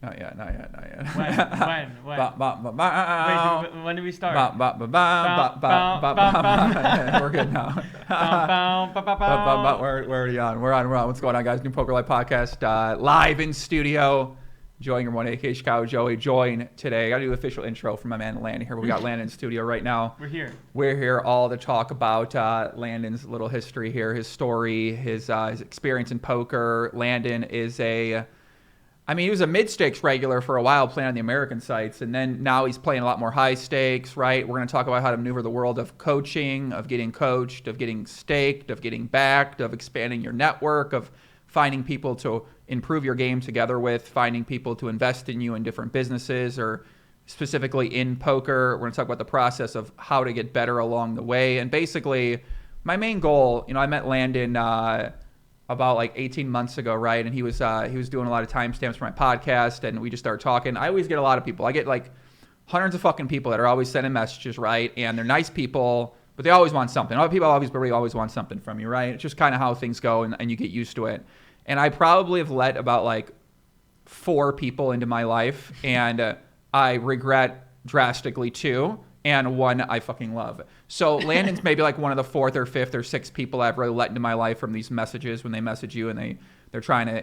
Not yet. When? Wait, when did we start? We're good now. We're already on. We're on. What's going on, guys? New Poker Live podcast, live in studio. Enjoying your one, aka Chicago Joey. Join today. I got to do an official intro from my man Landon here. We got Landon in studio right now. We're here all to talk about Landon's little history here, his story, his experience in poker. Landon is he was a mid-stakes regular for a while playing on the American sites, and then now he's playing a lot more high stakes, right? We're going to talk about how to maneuver the world of coaching, of getting coached, of getting staked, of getting backed, of expanding your network, of finding people to improve your game together with, finding people to invest in you in different businesses or specifically in poker. We're going to talk about the process of how to get better along the way. And basically, my main goal, I met Landon about like 18 months ago, right? And he was doing a lot of timestamps for my podcast, and we just started talking. I always get a lot of people. I get like hundreds of fucking people that are always sending messages, right? And they're nice people, but they always want something. Other people always want something from you, right? It's just kind of how things go, and you get used to it. And I probably have let about like 4 people into my life, and I regret drastically 2. And 1 I fucking love. So Landon's maybe like one of the 4th or 5th or 6th people I've really let into my life from these messages when they message you and they're trying to,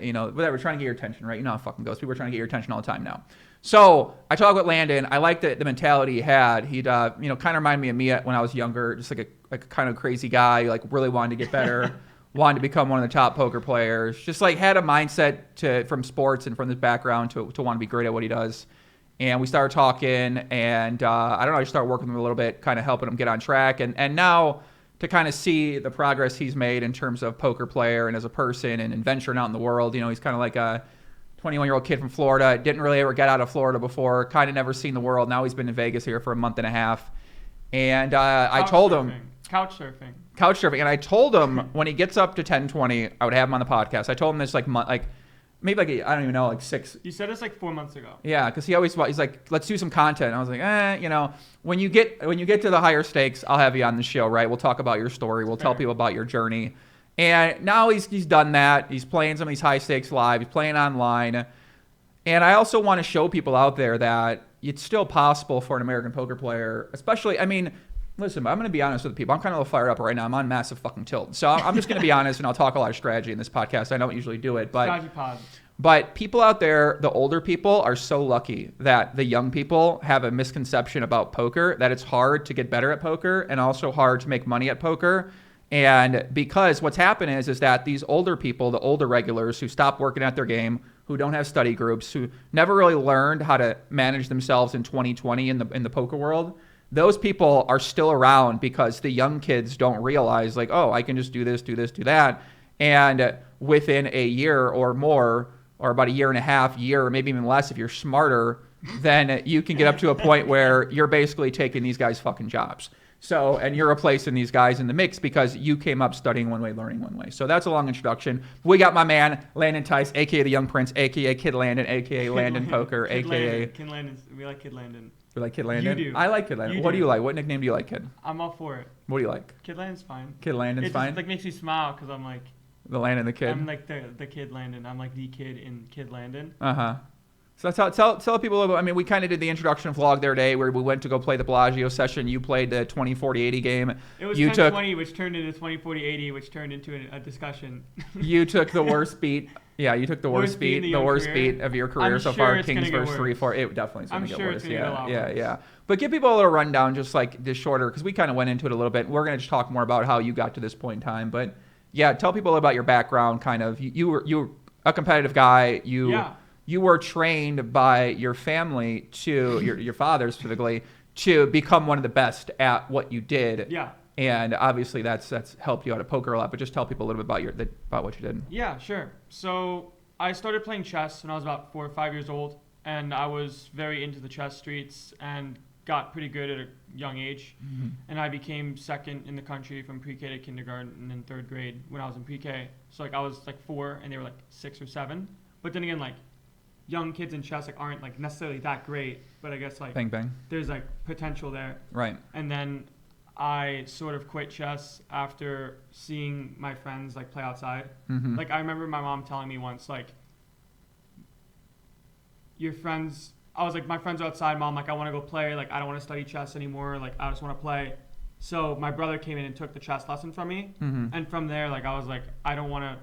trying to get your attention, right? You know how it fucking goes. People are trying to get your attention all the time now. So I talk with Landon. I like the mentality he had. He'd, kind of remind me of me when I was younger, just like a kind of crazy guy, like really wanted to get better, wanted to become one of the top poker players, just like had a mindset from sports and from his background to want to be great at what he does. And we started talking, and I just started working with him a little bit, kind of helping him get on track. And now to kind of see the progress he's made in terms of poker player and as a person and venturing out in the world. He's kind of like a 21-year-old kid from Florida. Didn't really ever get out of Florida before. Kind of never seen the world. Now he's been in Vegas here for a month and a half. And I told him... Couch surfing. And I told him when he gets up to 10-20, I would have him on the podcast. I told him this maybe I don't even know, 6. You said this like 4 months ago. Yeah, because he's like, let's do some content. And I was like, when you get to the higher stakes, I'll have you on the show, right? We'll talk about your story. We'll tell people about your journey. And now he's done that. He's playing some of these high stakes live. He's playing online. And I also want to show people out there that it's still possible for an American poker player, especially, listen, I'm going to be honest with people. I'm kind of a little fired up right now. I'm on massive fucking tilt. So I'm just going to be honest, and I'll talk a lot of strategy in this podcast. I don't usually do it. But people out there, the older people, are so lucky that the young people have a misconception about poker, that it's hard to get better at poker and also hard to make money at poker. And because what's happened is that these older people, the older regulars who stop working at their game, who don't have study groups, who never really learned how to manage themselves in 2020 in the poker world, those people are still around because the young kids don't realize, like, oh, I can just do this, do that. And within a year or more, or about a year and a half, or maybe even less if you're smarter, then you can get up to a point where you're basically taking these guys' fucking jobs. So, and you're replacing these guys in the mix because you came up studying one way, learning one way. So that's a long introduction. We got my man, Landon Tice, a.k.a. the Young Prince, a.k.a. Kid Landon, a.k.a. Landon Poker, a.k.a. Kid Landon. We like Kid Landon. You like Kid Landon? You do. I like Kid Landon. What do you like? What nickname do you like, Kid? I'm all for it. What do you like? Kid Landon's fine. Kid Landon's fine? It just makes me smile because I'm like... The Landon the Kid? I'm like the Kid Landon. I'm like the kid in Kid Landon. Uh-huh. So tell people a little bit. We kind of did the introduction vlog the other day where we went to go play the Bellagio session. You played the 20-40-80 game. It was 10-20, which turned into 20-40-80, which turned into a discussion. You took the worst beat. Yeah, you took the worst beat of your career so far. Kings versus 3-4. It definitely is going to get worse. It's gonna get a lot worse. Yeah. But give people a little rundown, just like this shorter, because we kind of went into it a little bit. We're going to just talk more about how you got to this point in time. But yeah, tell people about your background. Kind of, you were a competitive guy. You were trained by your family your father specifically, to become one of the best at what you did. Yeah. And obviously that's helped you out at poker a lot. But just tell people a little bit about what you did. Yeah, sure. So I started playing chess when I was about 4 or 5 years old, and I was very into the chess streets and got pretty good at a young age. Mm-hmm. And I became second in the country from pre-K to kindergarten and 3rd grade when I was in pre-K. So I was 4 and they were 6 or 7. But then again, young kids in chess aren't necessarily that great, but I guess bang bang, there's potential there. Right. And then I sort of quit chess after seeing my friends play outside. Mm-hmm. I remember my mom telling me once your friends, I was like, my friends are outside, Mom, like, I want to go play. Like, I don't want to study chess anymore. Like, I just want to play. So my brother came in and took the chess lesson from me. And from there, like, I was like, I don't want to,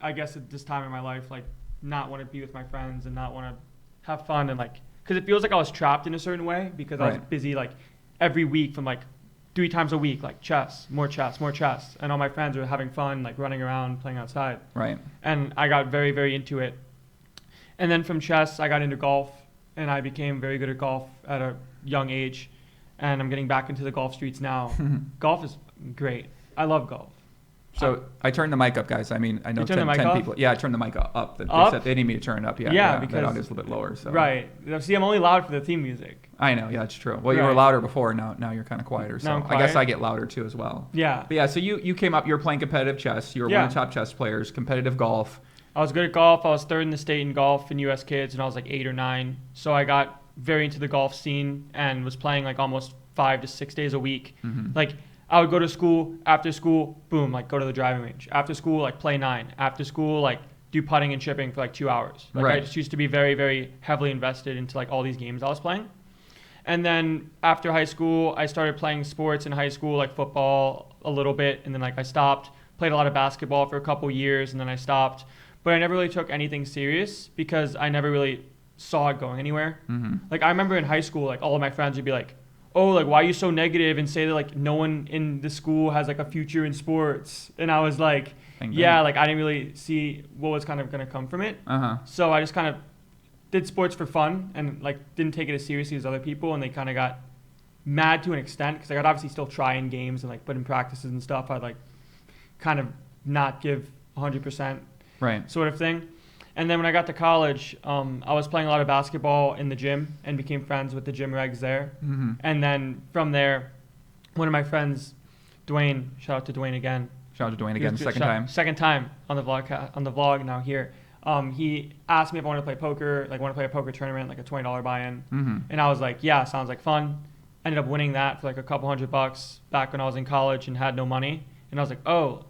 I guess at this time in my life, like, not want to be with my friends and not want to have fun. And like, because it feels like I was trapped in a certain way because I was busy, like, every week from like 3 times a week, like chess, more chess, more chess. And all my friends were having fun, like running around, playing outside. Right. And I got very, very into it. And then from chess, I got into golf, and I became very good at golf at a young age. And I'm getting back into the golf streets now. Golf is great. I love golf. So I turned the mic up, guys. I mean, I know 10 people. Yeah, I turned the mic up. They said they need me to turn it up. Yeah, because that audio's a little bit lower. So. Right. See, I'm only loud for the theme music. I know. Yeah, that's true. Well, you were louder before. Now you're kind of quieter. So I guess I get louder too as well. Yeah. But yeah, so you came up. You were playing competitive chess. You were one of the top chess players. Competitive golf. I was good at golf. I was third in the state in golf in U.S. Kids, and I was like 8 or 9. So I got very into the golf scene and was playing like almost 5 to 6 days a week. Like, I would go to school, after school, boom, like go to the driving range. After school, like play 9. After school, like do putting and chipping for like 2 hours. Like I just used to be very, very heavily invested into like all these games I was playing. And then after high school, I started playing sports in high school, like football a little bit. And then like I stopped, played a lot of basketball for a couple years, and then I stopped. But I never really took anything serious because I never really saw it going anywhere. Like I remember in high school, like all of my friends would be like, oh, like, why are you so negative, and say that, like, no one in the school has, like, a future in sports. And I was like, yeah, like, I didn't really see what was kind of going to come from it. So I just kind of did sports for fun and, like, didn't take it as seriously as other people, and they kind of got mad to an extent because I could obviously still try in games and, like, put in practices and stuff. I'd, like, kind of not give 100% sort of thing. And then when I got to college, I was playing a lot of basketball in the gym and became friends with the gym regs there. And then from there, one of my friends, Dwayne, shout out to Dwayne again. Shout out to Dwayne again, second time on the vlog now here. He asked me if I wanted to play poker, like want to play a poker tournament, like a $20 buy-in. And I was like, yeah, sounds like fun. Ended up winning that for like a couple $100 back when I was in college and had no money. And I was like, oh,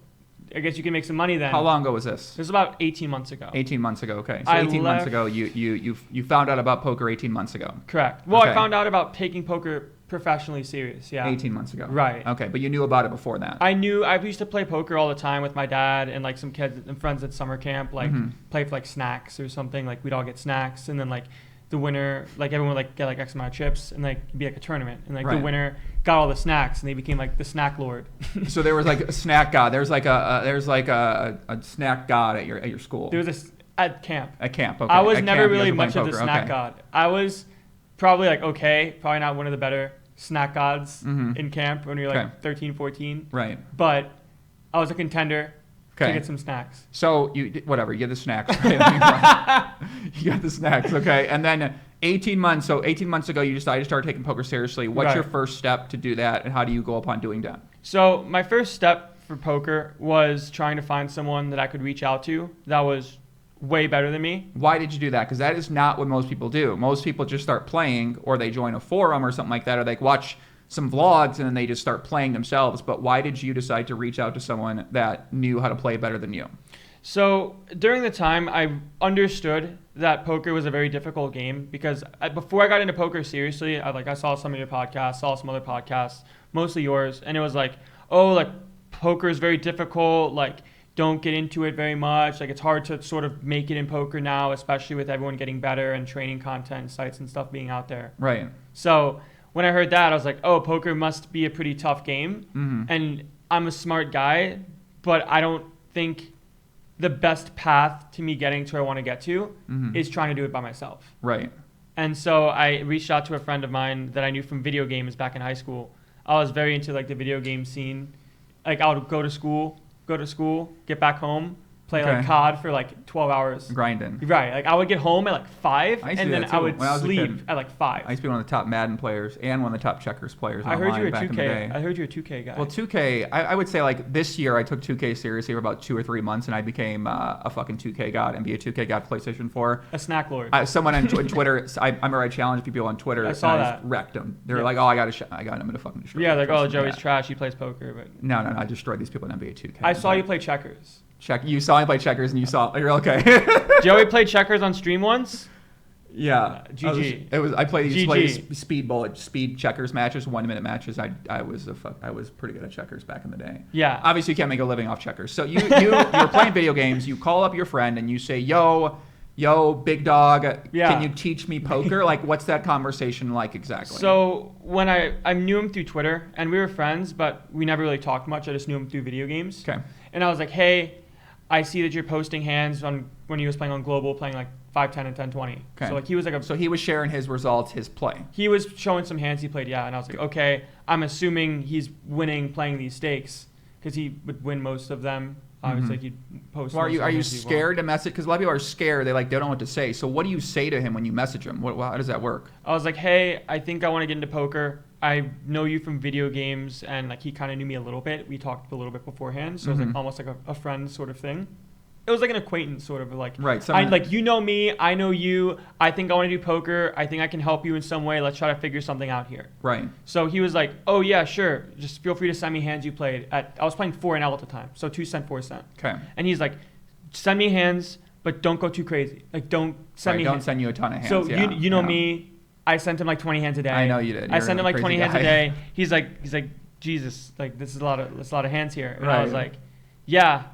I guess you can make some money then. How long ago was this? This was about 18 months ago. 18 months ago, okay. So 18 months ago, you found out about poker 18 months ago. Correct. Well, I found out about taking poker professionally serious, yeah. 18 months ago. Right. Okay, but you knew about it before that. I used to play poker all the time with my dad and like some kids and friends at summer camp, like play for like snacks or something. Like we'd all get snacks, and then like the winner, like everyone would like get like X amount of chips, and like it'd be like a tournament, and like the winner got all the snacks, and they became like the snack lord. So there was like a snack god. There's like a snack god at your school. There was at camp. At camp. Okay. I was never really much of the snack god. I was probably like probably not one of the better snack gods in camp when you're like 13, 14. Right. But I was a contender. To get some snacks. So you get the snacks. You got the snacks, okay. And then 18 months ago, you decided to start taking poker seriously. What's your first step to do that, and how do you go upon doing that? So my first step for poker was trying to find someone that I could reach out to that was way better than me. Why did you do that? Because that is not what most people do. Most people just start playing, or they join a forum or something like that, or they watch some vlogs and then they just start playing themselves. But why did you decide to reach out to someone that knew how to play better than you? So during the time, I understood that poker was a very difficult game because before I got into poker seriously, I saw some of your podcasts, saw some other podcasts, mostly yours, and it was like, oh, like poker is very difficult, like don't get into it very much, like it's hard to sort of make it in poker now, especially with everyone getting better and training content sites and stuff being out there. Right. So when I heard that, I was like, oh, poker must be a pretty tough game. And I'm a smart guy, but I don't think the best path to me getting to where I want to get to is trying to do it by myself. Right. And so I reached out to a friend of mine that I knew from video games back in high school. I was very into like the video game scene. Like I would go to school, get back home, play like COD for like 12 hours. Grinding. Right. Like I would get home at like 5 and then I would sleep at like 5. I used to be one of the top Madden players and one of the top checkers players. I heard you were a 2K. I heard you were a 2K guy. Well, 2K, I would say like this year I took 2K seriously for about 2 or 3 months and I became a fucking 2K god, NBA 2K god, PlayStation 4. A snack lord. Someone on Twitter, I remember I challenged people on Twitter. I saw that. I just wrecked them. They were like, oh, I got him. I'm going to fucking destroy him. Yeah, they're like, oh, Joey's trash. He plays poker. But No, I destroyed these people in NBA 2K. I saw you play checkers. You saw me play checkers and you're okay. Joey played checkers on stream once. Yeah, GG. I played speed checkers matches, 1 minute matches. I was pretty good at checkers back in the day. Yeah. Obviously, you can't make a living off checkers. So you're playing video games. You call up your friend and you say, Yo, big dog, can you teach me poker? Like, what's that conversation like exactly? So when I knew him through Twitter, and we were friends, but we never really talked much. I just knew him through video games. Okay. And I was like, hey, I see that you're posting hands on when he was playing on Global, playing like 5-10 and 10-20. Okay. So like he was like So he was sharing his results, his play. He was showing some hands he played, yeah. And I was like, okay, I'm assuming he's winning playing these stakes because he would win most of them. Obviously, he'd post. Well, are you scared to message? Because a lot of people are scared. They don't know what to say. So what do you say to him when you message him? How does that work? I was like, hey, I think I want to get into poker. I know you from video games, and like he kind of knew me a little bit. We talked a little bit beforehand, so it was like almost like a friend sort of thing. It was like an acquaintance sort of like. Right. You know me, I know you. I think I want to do poker. I think I can help you in some way. Let's try to figure something out here. Right. So he was like, oh yeah, sure. Just feel free to send me hands you played I was playing 4NL at the time, so 2 cent, 4 cent. Okay. And he's like, send me hands, but don't go too crazy. Like don't send me. Don't send you a ton of hands. So you know me. I sent him like 20 hands a day. I know you did. I sent him like 20 hands a day. He's like, Jesus, like this is a lot of hands here. And I was like, yeah.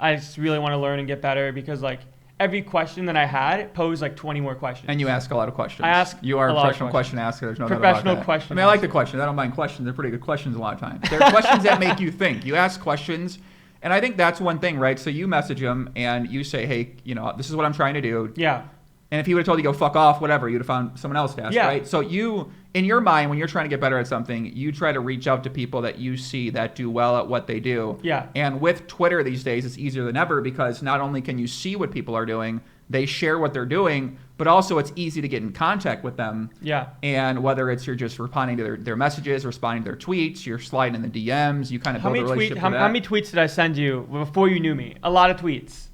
I just really want to learn and get better because like every question that I had posed like 20 more questions. And you ask a lot of questions. I ask You are a professional question asker. There's no doubt about that. Professional question. I mean, I like the questions. I don't mind questions. They're pretty good questions a lot of times. They're questions that make you think. You ask questions, and I think that's one thing, right? So you message him and you say, hey, this is what I'm trying to do. Yeah. And if he would have told you go fuck off, whatever, you'd have found someone else to ask, right? So you, in your mind, when you're trying to get better at something, you try to reach out to people that you see that do well at what they do. Yeah. And with Twitter these days, it's easier than ever because not only can you see what people are doing, they share what they're doing, but also it's easy to get in contact with them. Yeah. And whether it's you're just responding to their messages, responding to their tweets, you're sliding in the DMs, you kind of build a relationship with that. How many tweets did I send you before you knew me? A lot of tweets.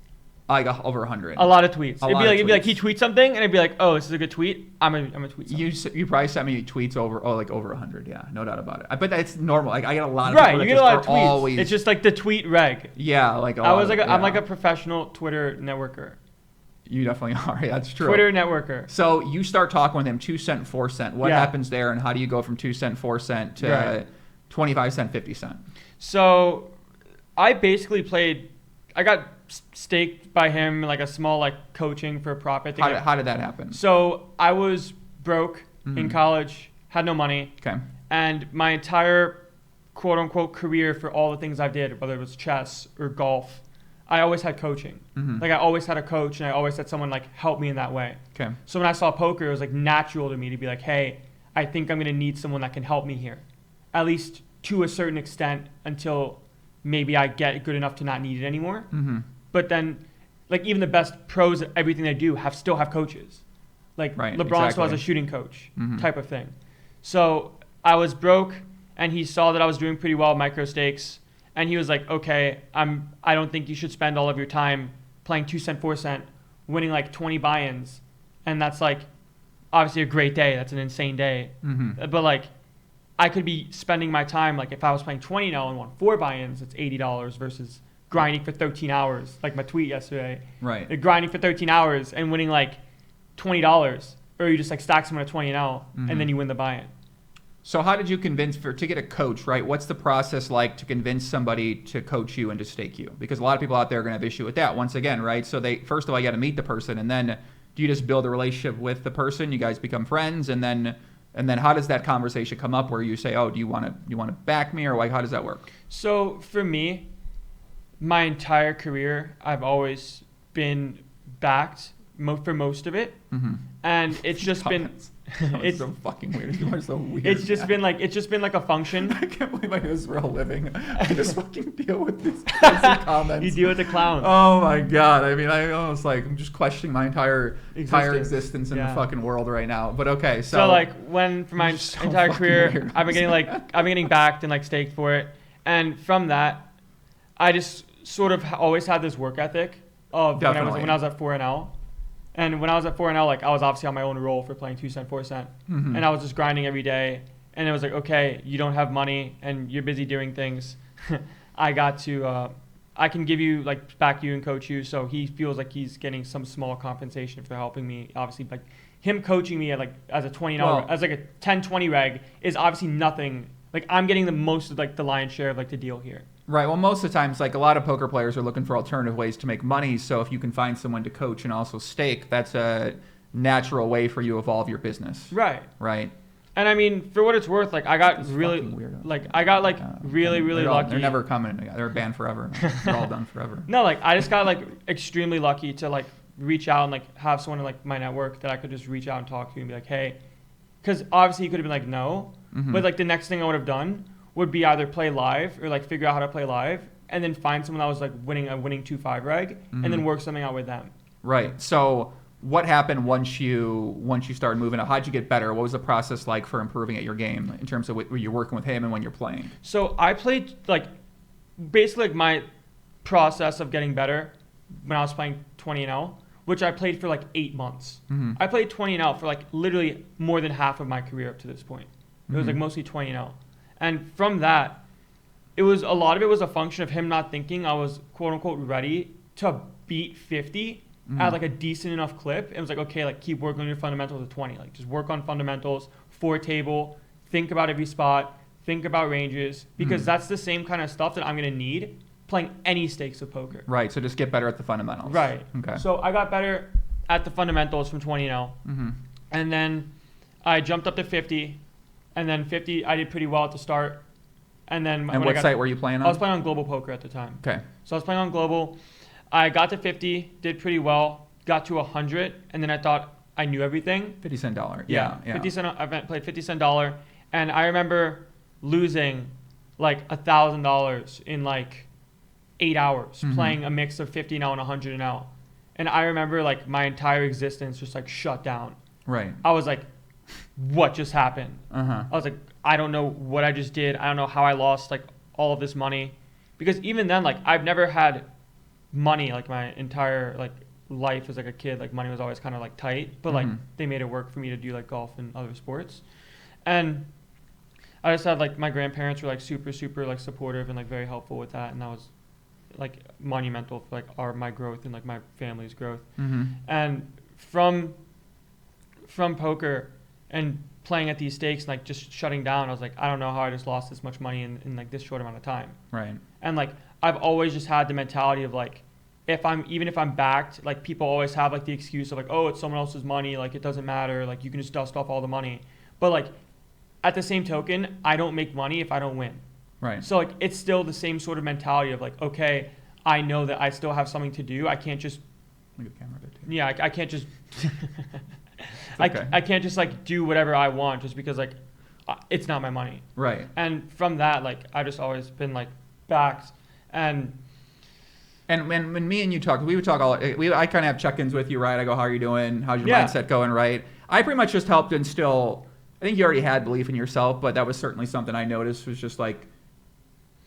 I got over 100. A lot of tweets. It'd be like he tweets something, and I'd be like, oh, this is a good tweet. I'm gonna tweet something. You probably sent me tweets over 100. Yeah, no doubt about it. But it's normal. Like I get a lot of right. people You get a lot of tweets. Always, it's just like the tweet reg. Yeah, like I'm like a professional Twitter networker. You definitely are. Yeah, that's true. Twitter networker. So you start talking with him 2 cent, 4 cent. What happens there, and how do you go from 2 cent, 4 cent to 25 cent, 50 cent? So I basically played. I got staked by him like a small like coaching for a profit. How did that happen? So I was broke in college, had no money. Okay. And my entire quote unquote career for all the things I did, whether it was chess or golf, I always had coaching. Like I always had a coach and I always had someone like help me in that way. Okay. So when I saw poker, it was like natural to me to be like, hey, I think I'm gonna need someone that can help me here. At least to a certain extent until maybe I get good enough to not need it anymore. But then, like even the best pros at everything they do still have coaches. Like LeBron still has a shooting coach type of thing. So I was broke, and he saw that I was doing pretty well at micro stakes, and he was like, "Okay, I don't think you should spend all of your time playing 2 cent, 4 cent, winning like 20 buy-ins, and that's like obviously a great day. That's an insane day, but like." I could be spending my time, like if I was playing 20 now and won 4 buy-ins, it's $80 versus grinding for 13 hours, like my tweet yesterday. Right. Like grinding for 13 hours and winning like $20, or you just like stack someone at 20 now and then you win the buy-in. So how did you convince, to get a coach, right? What's the process like to convince somebody to coach you and to stake you? Because a lot of people out there are going to have issue with that once again, right? So first of all, you got to meet the person, and then do you just build a relationship with the person? You guys become friends, and then how does that conversation come up where you say, oh, do you want to back me, or like how does that work? So for me, my entire career, I've always been backed for most of it, and it's just been. It's so fucking weird. You are so weird. It's just been like a function. I can't believe I do this for a living. I just fucking deal with these crazy comments. You deal with the clowns. Oh my god. I mean, I almost I'm just questioning my entire existence in the fucking world right now. But okay, so like when for my entire career, I've been getting backed and like staked for it, and from that, I just sort of always had this work ethic of when I was at 4NL. And when I was at 4NL, like I was obviously on my own roll for playing 2 cent, 4 cent, and I was just grinding every day. And it was like, okay, you don't have money and you're busy doing things. I can give you back you and coach you. So he feels like he's getting some small compensation for helping me. Obviously, like him coaching me at like as a 20 as like a 10-20 reg is obviously nothing. Like I'm getting the most of like the lion's share of like the deal here. Right. Well, most of the times, like a lot of poker players are looking for alternative ways to make money. So if you can find someone to coach and also stake, that's a natural way for you to evolve your business. Right. Right. And I mean, for what it's worth, like I got really lucky. They're never coming. They're banned forever. They're all done forever. No, like I just got like extremely lucky to like reach out and like have someone in like my network that I could just reach out and talk to and be like, hey, because obviously he could have been like no, but like the next thing I would have done would be either play live or like figure out how to play live and then find someone that was like winning 2-5 reg and then work something out with them. Right. So what happened once you started moving up? How'd you get better? What was the process like for improving at your game in terms of when you're working with him and when you're playing? So I played like basically like my process of getting better when I was playing 20-0, which I played for like 8 months. I played 20-0 for like literally more than half of my career up to this point. It was like mostly 20-0. And from that, a lot of it was a function of him not thinking I was quote unquote ready to beat 50 at like a decent enough clip. It was like, okay, like keep working on your fundamentals at 20. Like just work on fundamentals, 4 table, think about every spot, think about ranges, because that's the same kind of stuff that I'm going to need playing any stakes of poker. Right, so just get better at the fundamentals. Right. Okay. So I got better at the fundamentals from 20-0. And then I jumped up to 50. And then 50, I did pretty well at the start. And then and what site were you playing on? I was playing on Global Poker at the time. Okay. So I was playing on Global. I got to 50, did pretty well, got to 100, and then I thought I knew everything. 50 cent dollar. Yeah. 50 cent. I played 50 cent dollar, and I remember losing like $1,000 in like 8 hours playing a mix of 50 now and 100 now. And I remember like my entire existence just like shut down. Right. I was like, what just happened? I was like, I don't know what I just did. I don't know how I lost like all of this money, because even then, like I've never had money like my entire like life as like a kid. Like money was always kind of like tight, but like they made it work for me to do like golf and other sports. And I just had like my grandparents were like super like supportive and like very helpful with that, and that was like monumental for like my growth and like my family's growth. And from poker and playing at these stakes and like just shutting down, I was like, I don't know how I just lost this much money in like this short amount of time. Right. And like I've always just had the mentality of like, even if I'm backed, like people always have like the excuse of like, oh, it's someone else's money, like it doesn't matter, like you can just dust off all the money. But like at the same token, I don't make money if I don't win. Right. So like it's still the same sort of mentality of like, okay, I know that I still have something to do. I can't just look at the camera a bit too. Yeah, I can't just okay. I can't just like do whatever I want just because like it's not my money. Right. And from that, like I just always been like backed. And when me and you talk, we would talk I kind of have check-ins with you, right? I go, how are you doing? How's your mindset going, right? I pretty much just helped instill, I think you already had belief in yourself, but that was certainly something I noticed was just like,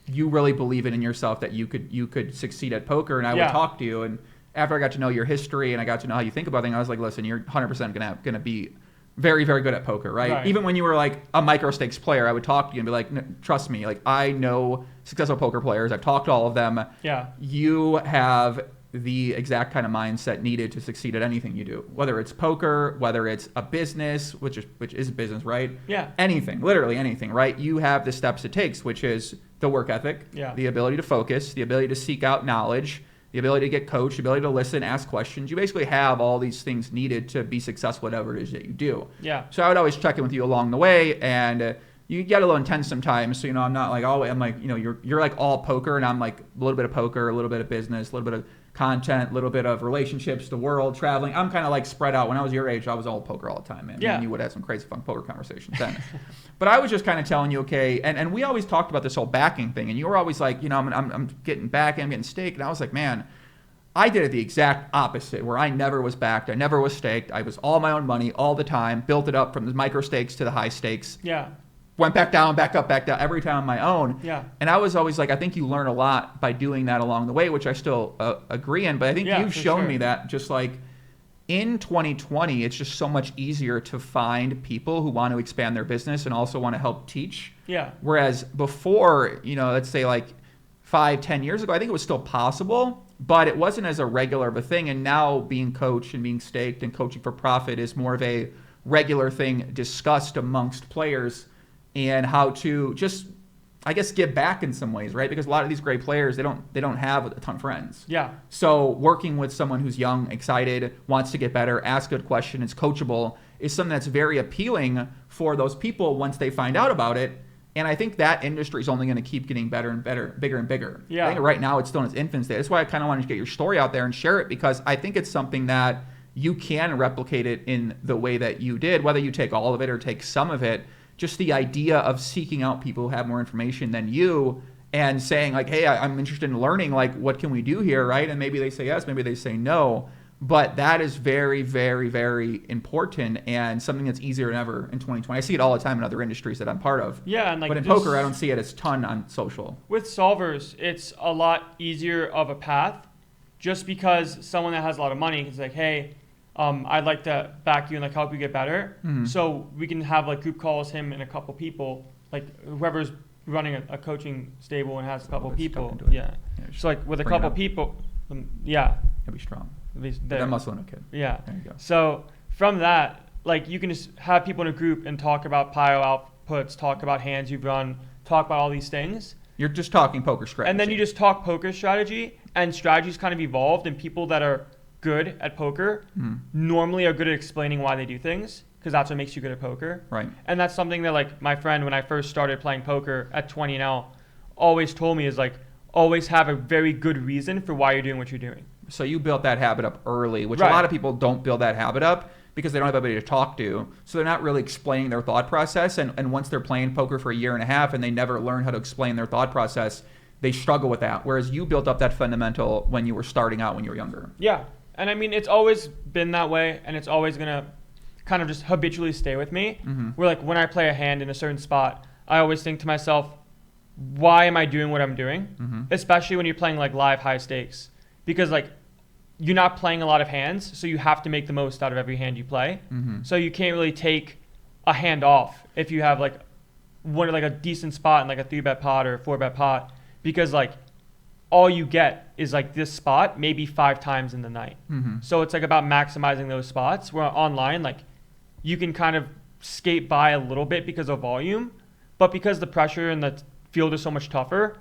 you really believe it in yourself that you could succeed at poker. And I would talk to you, and after I got to know your history and I got to know how you think about things, I was like, listen, you're 100% gonna be very, very good at poker, right? Even when you were like a micro stakes player, I would talk to you and be like, trust me, like I know successful poker players. I've talked to all of them. Yeah. You have the exact kind of mindset needed to succeed at anything you do, whether it's poker, whether it's a business, which is a business, right? Yeah. Anything, literally anything, right? You have the steps it takes, which is the work ethic, the ability to focus, the ability to seek out knowledge, the ability to get coached, the ability to listen, ask questions. You basically have all these things needed to be successful at whatever it is that you do. Yeah. So I would always check in with you along the way, and you get a little intense sometimes. So, I'm not like, I'm like, you're like all poker, and I'm like a little bit of poker, a little bit of business, a little bit of content, a little bit of relationships, the world, traveling. I'm kind of like spread out. When I was your age, I was all poker all the time, man. Yeah. And you would have some crazy fun poker conversations then. But I was just kind of telling you, okay, and we always talked about this whole backing thing, and you were always like, I'm getting back, I'm getting staked, and I was like, man, I did it the exact opposite, where I never was backed, I never was staked, I was all my own money all the time, built it up from the micro stakes to the high stakes. Yeah. Went back down, back up, back down, every time on my own. Yeah. And I was always like, I think you learn a lot by doing that along the way, which I still agree in. But I think you've shown me that just like in 2020, it's just so much easier to find people who want to expand their business and also want to help teach. Yeah. Whereas before, let's say like 5-10 years ago, I think it was still possible, but it wasn't as a regular of a thing. And now being coached and being staked and coaching for profit is more of a regular thing discussed amongst players, and how to just, I guess, give back in some ways, right? Because a lot of these great players, they don't have a ton of friends. Yeah. So working with someone who's young, excited, wants to get better, ask good questions, coachable, is something that's very appealing for those people once they find out about it. And I think that industry is only going to keep getting better and better, bigger and bigger. Yeah. I think right now it's still in its infant state. That's why I kind of wanted to get your story out there and share it, because I think it's something that you can replicate it in the way that you did, whether you take all of it or take some of it. Just the idea of seeking out people who have more information than you and saying like, hey, I'm interested in learning, like, what can we do here, right? And maybe they say yes, maybe they say no. But that is very, very, very important, and something that's easier than ever in 2020. I see it all the time in other industries that I'm part of. Yeah, and like, but in poker, I don't see it as ton on social. With solvers, it's a lot easier of a path, just because someone that has a lot of money is like, hey, I'd like to back you and like help you get better. Mm-hmm. So we can have like group calls, him and a couple people, like whoever's running a coaching stable and has a couple people. Yeah. So like with a couple people, yeah. It'll be strong. That muscle in a kid. Yeah. There you go. So from that, like, you can just have people in a group and talk about PIO outputs, talk about hands you've run, talk about all these things. You're just talking poker strategy. And then you just talk poker strategy, and strategies kind of evolved, and people that are good at poker normally are good at explaining why they do things, because that's what makes you good at poker. Right. And that's something that, like, my friend, when I first started playing poker at 20 now, always told me is, like, always have a very good reason for why you're doing what you're doing. So you built that habit up early, which Right. a lot of people don't build that habit up because they don't have anybody to talk to. So they're not really explaining their thought process. And once they're playing poker for a year and a half and they never learn how to explain their thought process, they struggle with that. Whereas you built up that fundamental when you were starting out when you were younger. Yeah. And I mean, it's always been that way, and it's always going to kind of just habitually stay with me. Where, like, when I play a hand in a certain spot, I always think to myself, why am I doing what I'm doing? Especially when you're playing, like, live high stakes. Because, like, you're not playing a lot of hands, so you have to make the most out of every hand you play. So you can't really take a hand off if you have, like, a decent spot in, like, a 3-bet pot or a 4-bet pot, because, like, all you get is, like, this spot maybe 5 times in the night. So it's, like, about maximizing those spots. Where online, like, you can kind of skate by a little bit because of volume, but because the pressure and the field is so much tougher,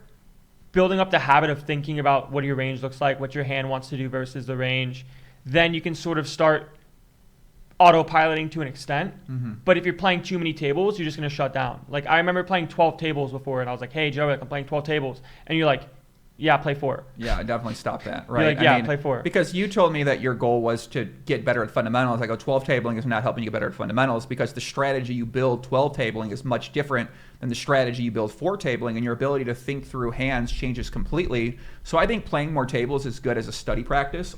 building up the habit of thinking about what your range looks like, what your hand wants to do versus the range, then you can sort of start autopiloting to an extent. But if you're playing too many tables, you're just going to shut down. Like, I remember playing 12 tables before, and I was like, hey, Joe, like, I'm playing 12 tables. And you're like, yeah, play 4. Yeah, I definitely stop that. Right. You're like, yeah, play 4. Because you told me that your goal was to get better at fundamentals. I go, 12 tabling is not helping you get better at fundamentals, because the strategy you build 12 tabling is much different than the strategy you build 4 tabling, and your ability to think through hands changes completely. So I think playing more tables is good as a study practice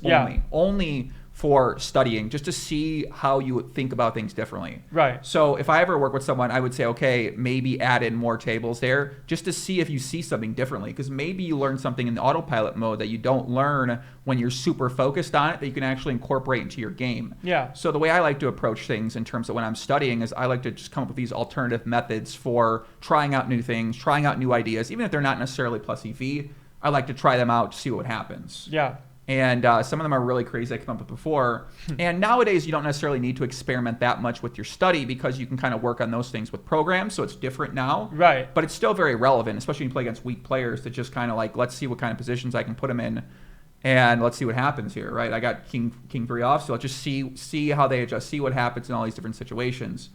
only for studying, just to see how you would think about things differently. Right. So if I ever work with someone, I would say, okay, maybe add in more tables there just to see if you see something differently, because maybe you learn something in the autopilot mode that you don't learn when you're super focused on it, that you can actually incorporate into your game. Yeah. So the way I like to approach things in terms of when I'm studying is I like to just come up with these alternative methods for trying out new things, trying out new ideas, even if they're not necessarily plus EV. I like to try them out to see what happens. Yeah. And some of them are really crazy I came up with before. And nowadays, you don't necessarily need to experiment that much with your study, because you can kind of work on those things with programs. So it's different now. Right. But it's still very relevant, especially when you play against weak players, to just kind of like, let's see what kind of positions I can put them in, and let's see what happens here, right? I got king 3 off, so let's just see how they adjust, see what happens in all these different situations.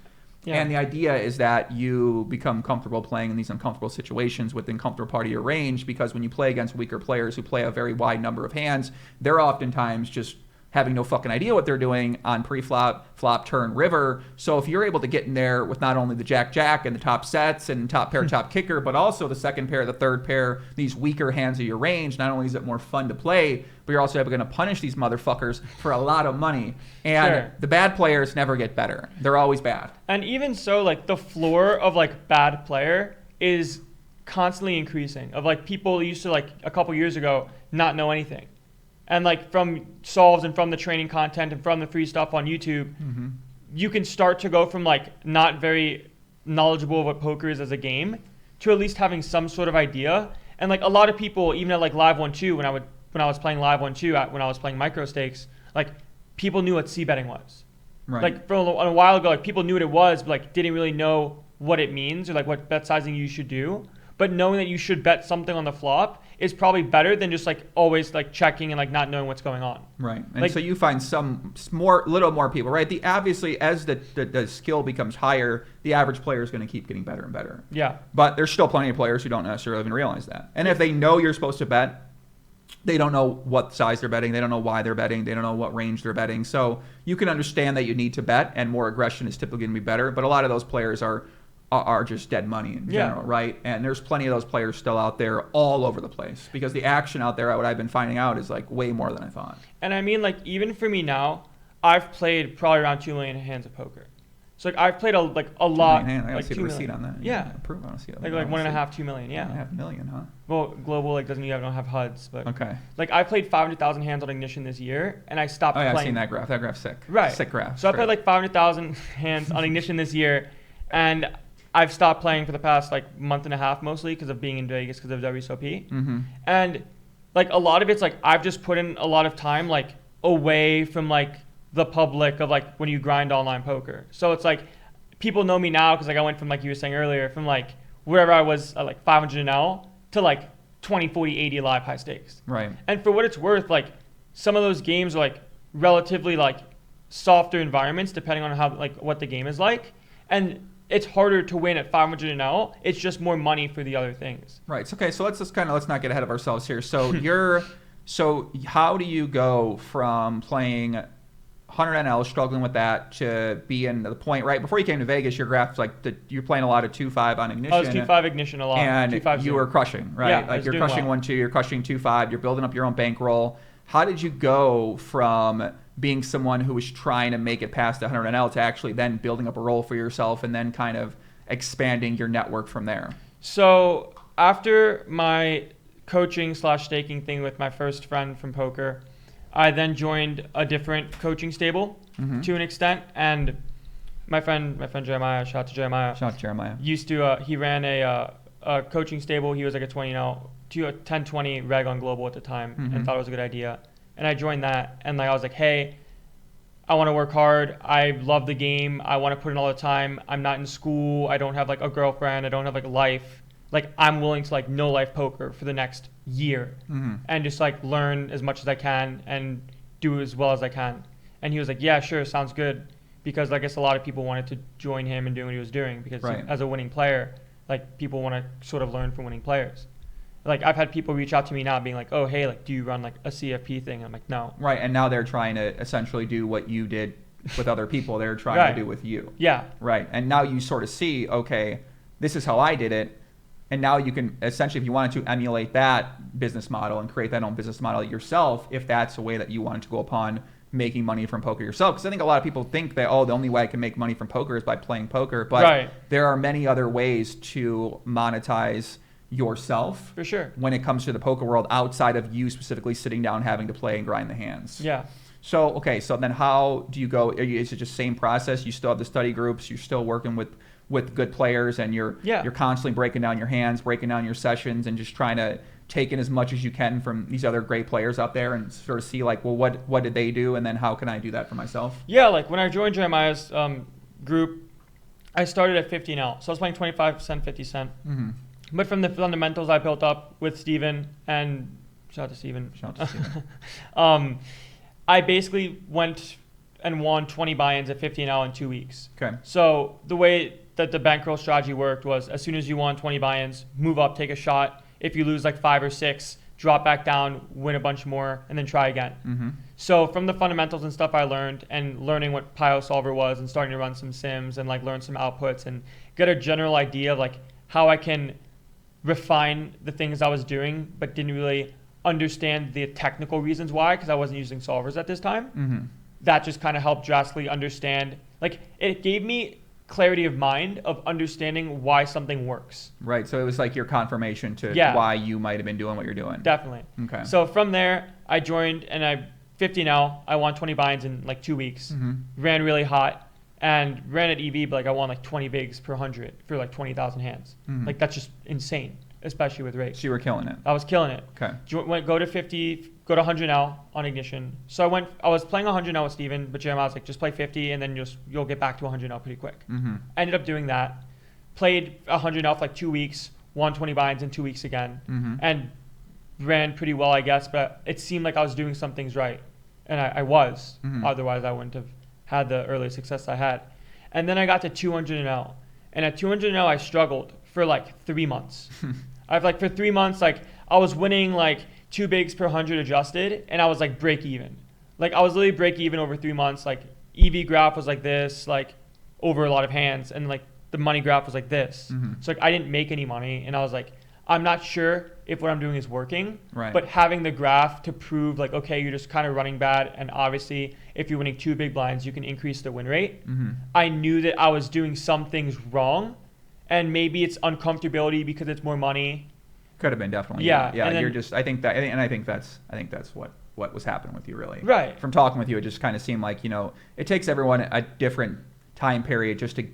Yeah. And the idea is that you become comfortable playing in these uncomfortable situations with the uncomfortable part of your range, because when you play against weaker players who play a very wide number of hands, they're oftentimes just having no fucking idea what they're doing on pre-flop, flop, turn, river. So if you're able to get in there with not only the jack-jack and the top sets and top pair, top kicker, but also the second pair, the third pair, these weaker hands of your range, not only is it more fun to play, but you're also going to punish these motherfuckers for a lot of money. And the bad players never get better. They're always bad. And even so, like, the floor of, like, bad player is constantly increasing. Of, like, people used to, like, a couple years ago not know anything. And, like, from solves and from the training content and from the free stuff on YouTube, you can start to go from, like, not very knowledgeable of what poker is as a game to at least having some sort of idea. And, like, a lot of people, even at, like, Live 1-2, when I would when I was playing live one too, when I was playing micro stakes, like people knew what c-betting was. Right. Like from a while ago, like people knew what it was, but like didn't really know what it means or like what bet sizing you should do. But knowing that you should bet something on the flop is probably better than just like always like checking and like not knowing what's going on. Right. And like, so you find little more people, right? Obviously as the skill becomes higher, the average player is going to keep getting better and better. Yeah. But there's still plenty of players who don't necessarily even realize that. And if they know you're supposed to bet, they don't know what size they're betting. They don't know why they're betting. They don't know what range they're betting. So you can understand that you need to bet, and more aggression is typically going to be better. But a lot of those players are just dead money in general, right? And there's plenty of those players still out there all over the place because the action out there, what I've been finding out, is like way more than I thought. And I mean, like even for me now, I've played probably around 2 million hands of poker. So like I've played a lot. I gotta like see the receipt on that. Yeah. Prove. I want to see it. Like 1.5, 2 million. Yeah. 1.5 million, huh? Well, global like doesn't don't have HUDs, but okay. Like I played 500,000 hands on Ignition this year, and I stopped playing. I've seen that graph. That graph's sick. Right. Sick graph. So I played like 500,000 hands on Ignition this year, and I've stopped playing for the past like month and a half, mostly because of being in Vegas because of WSOP. Mm-hmm. And like a lot of it's like I've just put in a lot of time like away from like the public of like when you grind online poker. So it's like people know me now because like I went from, like you were saying earlier, from like wherever I was at like 500 an L to like 20, 40, 80 live high stakes. Right. And for what it's worth, like some of those games are like relatively like softer environments depending on how like what the game is like. And it's harder to win at 500 an L. It's just more money for the other things. Right. Okay. So let's not get ahead of ourselves here. So so how do you go from playing 100 NL, struggling with that, to being the point right before you came to Vegas? Your graph's like you're playing a lot of 2-5 on Ignition. I was 2-5 Ignition a lot, and 2-5 you were crushing, right? Yeah, like you're crushing well. 1-2, you're crushing 2-5, you're building up your own bankroll. How did you go from being someone who was trying to make it past the 100 NL to actually then building up a role for yourself and then kind of expanding your network from there? So after my coaching/staking thing with my first friend from poker, I then joined a different coaching stable to an extent, and my friend Jeremiah, shout out to Jeremiah. He ran a coaching stable. He was like a 10-20 reg on global at the time, and thought it was a good idea. And I joined that, and like I was like, hey, I want to work hard. I love the game. I want to put in all the time. I'm not in school. I don't have like a girlfriend. I don't have like a life. Like I'm willing to like no life poker for the next year and just like learn as much as I can and do as well as I can. And he was like, yeah, sure, sounds good. Because I guess a lot of people wanted to join him and do what he was doing because as a winning player, like people want to sort of learn from winning players. Like I've had people reach out to me now being like, oh, hey, like, do you run like a CFP thing? I'm like, no. Right. And now they're trying to essentially do what you did with other people. They're trying to do with you. Yeah. Right. And now you sort of see, okay, this is how I did it. And now you can essentially, if you wanted to emulate that business model and create that own business model yourself, if that's a way that you wanted to go upon making money from poker yourself. Because I think a lot of people think that, oh, the only way I can make money from poker is by playing poker. But there are many other ways to monetize yourself. For sure. When it comes to the poker world, outside of you specifically sitting down having to play and grind the hands. Yeah. So, okay, so then how do you go? Is it just same process? You still have the study groups. You're still working with good players, and you're constantly breaking down your hands, breaking down your sessions, and just trying to take in as much as you can from these other great players out there and sort of see like, well, what did they do, and then how can I do that for myself? Yeah, like when I joined Jeremiah's group, I started at 15 L, so I was playing 25%, 50 cent. But from the fundamentals I built up with Steven, and shout out to Steven. I basically went and won 20 buy-ins at 15 L in 2 weeks. Okay. So the way that the bankroll strategy worked was as soon as you won 20 buy-ins, move up, take a shot. If you lose like 5 or 6, drop back down, win a bunch more, and then try again. So from the fundamentals and stuff I learned, and learning what Pio Solver was, and starting to run some sims and like learn some outputs and get a general idea of like how I can refine the things I was doing, but didn't really understand the technical reasons why, because I wasn't using solvers at this time. That just kind of helped drastically understand. Like it gave me clarity of mind of understanding why something works. Right. So it was like your confirmation to why you might have been doing what you're doing. Definitely. Okay. So from there, I joined, and I 15 L. I won 20 buy-ins in like 2 weeks. Ran really hot and ran at EV, but like I won like 20 bigs per 100 for like 20,000 hands. Like that's just insane. especially with rates. So you were killing it. I was killing it. Okay. Go to 50, go to 100 now on ignition. So I was playing 100 now with Steven, but Jeremiah was like, just play 50 and then you'll get back to 100 now pretty quick. I ended up doing that. Played 100 now for like 2 weeks, won 20 binds in 2 weeks again, and ran pretty well, I guess. But it seemed like I was doing some things right, and I was. Otherwise, I wouldn't have had the early success I had. And then I got to 200 now, and at 200 now, I struggled for like 3 months. For 3 months, like I was winning like 2 bigs per 100 adjusted, and I was like break even. Like I was literally break even over 3 months. Like EV graph was like this, like over a lot of hands, and like the money graph was like this. So like I didn't make any money, and I was like, I'm not sure if what I'm doing is working. Right. But having the graph to prove like, okay, you're just kind of running bad, and obviously if you're winning 2 big blinds, you can increase the win rate. I knew that I was doing some things wrong, and maybe it's uncomfortability because it's more money. Could have been, definitely. Yeah. Yeah. Then, You're just. I think that's what was happening with you, really. Right. From talking with you, it just kind of seemed like, it takes everyone a different time period just to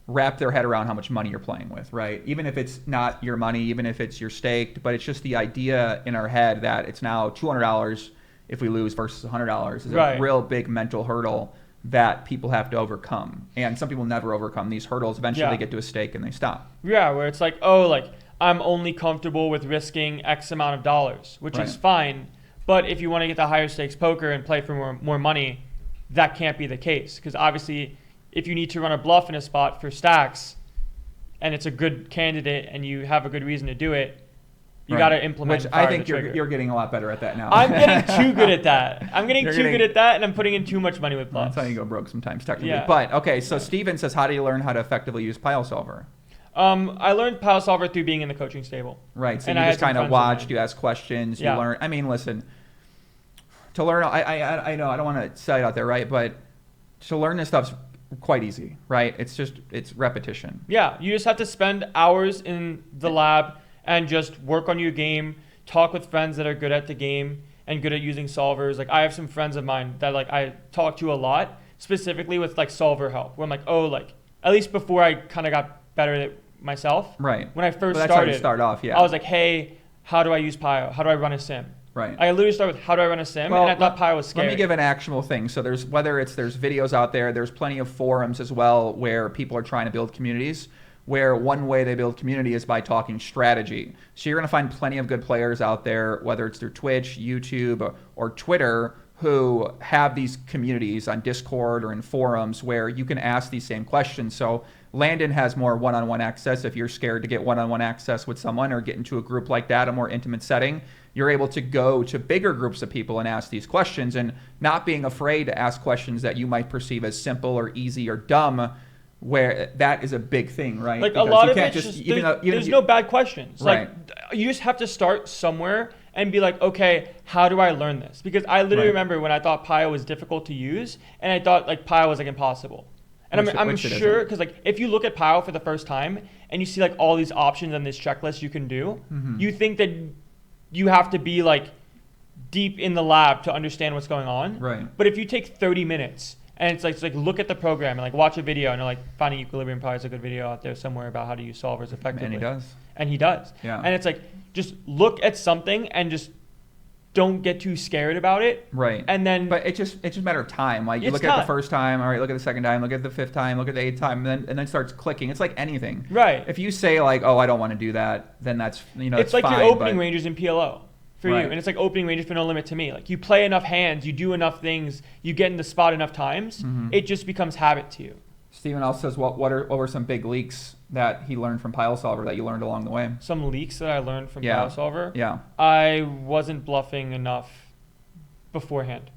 wrap their head around how much money you're playing with, right? Even if it's not your money, even if it's your staked, but it's just the idea in our head that it's now $200 if we lose versus $100 is a real big mental hurdle that people have to overcome. And some people never overcome these hurdles. Eventually they get to a stake and they stop. Yeah, where it's like, oh, like I'm only comfortable with risking X amount of dollars, which is fine. But if you want to get the higher stakes poker and play for more money, that can't be the case. Because obviously, if you need to run a bluff in a spot for stacks and it's a good candidate and you have a good reason to do it, you got to implement. Which I think you're getting a lot better at that now. I'm getting too good at that. I'm getting too good at that, and I'm putting in too much money with bluffs. That's how you go broke sometimes, technically. Yeah. But, okay, so Steven says, how do you learn how to effectively use Pile Solver? I learned Pile Solver through being in the coaching stable. Right, so you just kind of watched, you asked questions, you learn. I mean, listen, to learn, I know, I don't want to say it out there, right? But to learn this stuff's quite easy, right? It's repetition. Yeah, you just have to spend hours in the lab and just work on your game, talk with friends that are good at the game and good at using solvers. Like I have some friends of mine that like I talk to a lot, specifically with like solver help, where I'm like, oh, like at least before I kind of got better at it myself. Right. When I first that's started, how you start off, I was like, hey, how do I use Pio? How do I run a sim? Right. I literally started with how do I run a sim, and I thought Pio was scary. Let me give an actionable thing. So there's videos out there, there's plenty of forums as well where people are trying to build communities, where one way they build community is by talking strategy. So you're going to find plenty of good players out there, whether it's through Twitch, YouTube, or Twitter, who have these communities on Discord or in forums where you can ask these same questions. So Landon has more one-on-one access. If you're scared to get one-on-one access with someone or get into a group like that, a more intimate setting, you're able to go to bigger groups of people and ask these questions, and not being afraid to ask questions that you might perceive as simple or easy or dumb, where that is a big thing, right? Like because a lot of it's just, there's no bad questions. Right. Like you just have to start somewhere and be like, okay, how do I learn this? Because I literally remember when I thought Pio was difficult to use, and I thought like Pio was like impossible. And I'm sure, because like if you look at Pio for the first time and you see like all these options on this checklist you can do, you think that you have to be like deep in the lab to understand what's going on. Right. But if you take 30 minutes and it's like look at the program and like watch a video, and like Finding Equilibrium probably is a good video out there somewhere about how to use solvers effectively. And he does. And he does. Yeah. And it's like just look at something and just don't get too scared about it. Right. And then, but it's just a matter of time. Like you look at the first time, all right, look at the second time, look at the fifth time, look at the eighth time, and then it starts clicking. It's like anything. Right. If you say like, oh, I don't want to do that, then that's it's like fine, your opening ranges in PLO for you, and it's like opening ranges for No Limit to me. Like you play enough hands, you do enough things, you get in the spot enough times, it just becomes habit to you. Steven also says, what were some big leaks that he learned from Pile Solver that you learned along the way? Some leaks that I learned from Pile Solver? Yeah. I wasn't bluffing enough beforehand.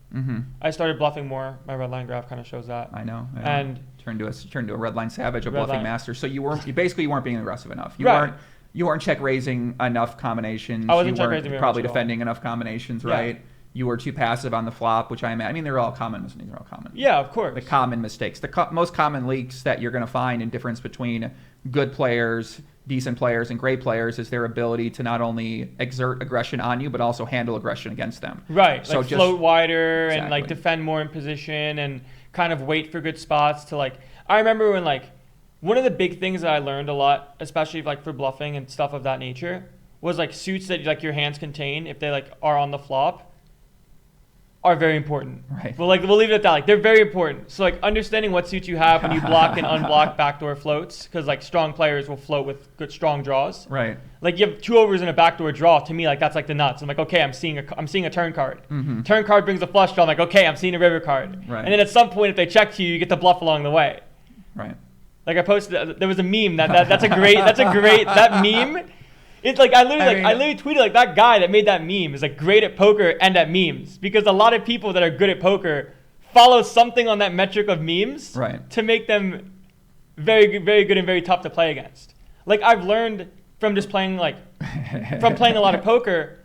I started bluffing more. My red line graph kind of shows that. I know. Yeah. And turned to a red line savage, a bluffing master. So you weren't being aggressive enough. You weren't check raising enough combinations. I wasn't you check weren't raising probably defending enough combinations, right? You were too passive on the flop, which I mean they're all common. These are all common. Yeah, of course. The common mistakes. The most common leaks that you're going to find in difference between good players, decent players, and great players is their ability to not only exert aggression on you, but also handle aggression against them. Right. So like float wider and like defend more in position and kind of wait for good spots to like. I remember when like one of the big things that I learned a lot, especially like for bluffing and stuff of that nature, was like suits that like your hands contain, if they like are on the flop, are very important. Right. But like we'll leave it at that. Like they're very important. So like understanding what suits you have when you block and unblock backdoor floats, because like strong players will float with good strong draws. Right. Like you have 2 overs in a backdoor draw. To me, like that's like the nuts. I'm like, okay, I'm seeing a turn card. Mm-hmm. Turn card brings a flush draw. I'm like, okay, I'm seeing a river card. Right. And then at some point, if they check to you, you get to bluff along the way. Right. Like I posted, there was a meme that's a great that meme. It's like I literally tweeted like that guy that made that meme is like great at poker and at memes, because a lot of people that are good at poker follow something on that metric of memes to make them very good and very tough to play against. Like I've learned from just playing from playing a lot of poker,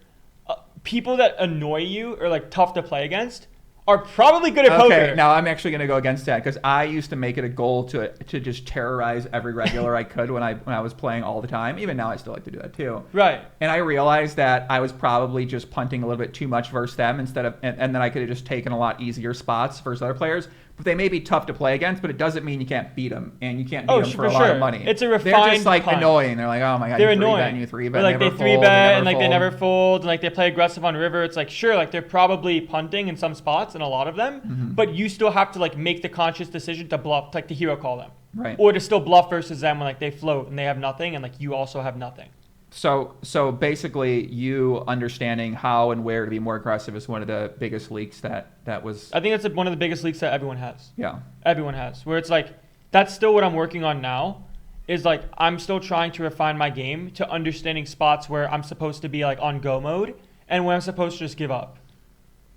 people that annoy you or like tough to play against are probably good at poker. Okay, now I'm actually going to go against that, because I used to make it a goal to just terrorize every regular I could when I was playing all the time. Even now, I still like to do that too. Right. And I realized that I was probably just punting a little bit too much versus them instead of, and then I could have just taken a lot easier spots versus other players. But they may be tough to play against, but it doesn't mean you can't beat them, and you can't beat them for a lot of money. It's a refined They're just like punt. annoying. They're like, oh my god, they're you 3-bet annoying. and you 3-bet, like never they fold, 3-bet and like fold. they never fold, and like they play aggressive on river. It's like sure, like they're probably punting in some spots and a lot of them, but you still have to like make the conscious decision to bluff, like to hero call them, right? Or to still bluff versus them when like they float and they have nothing, and like you also have nothing. So basically, you understanding how and where to be more aggressive is one of the biggest leaks that was. I think that's one of the biggest leaks that everyone has. Yeah. Everyone has. Where it's like, that's still what I'm working on now. Is like I'm still trying to refine my game to understanding spots where I'm supposed to be like on go mode and when I'm supposed to just give up.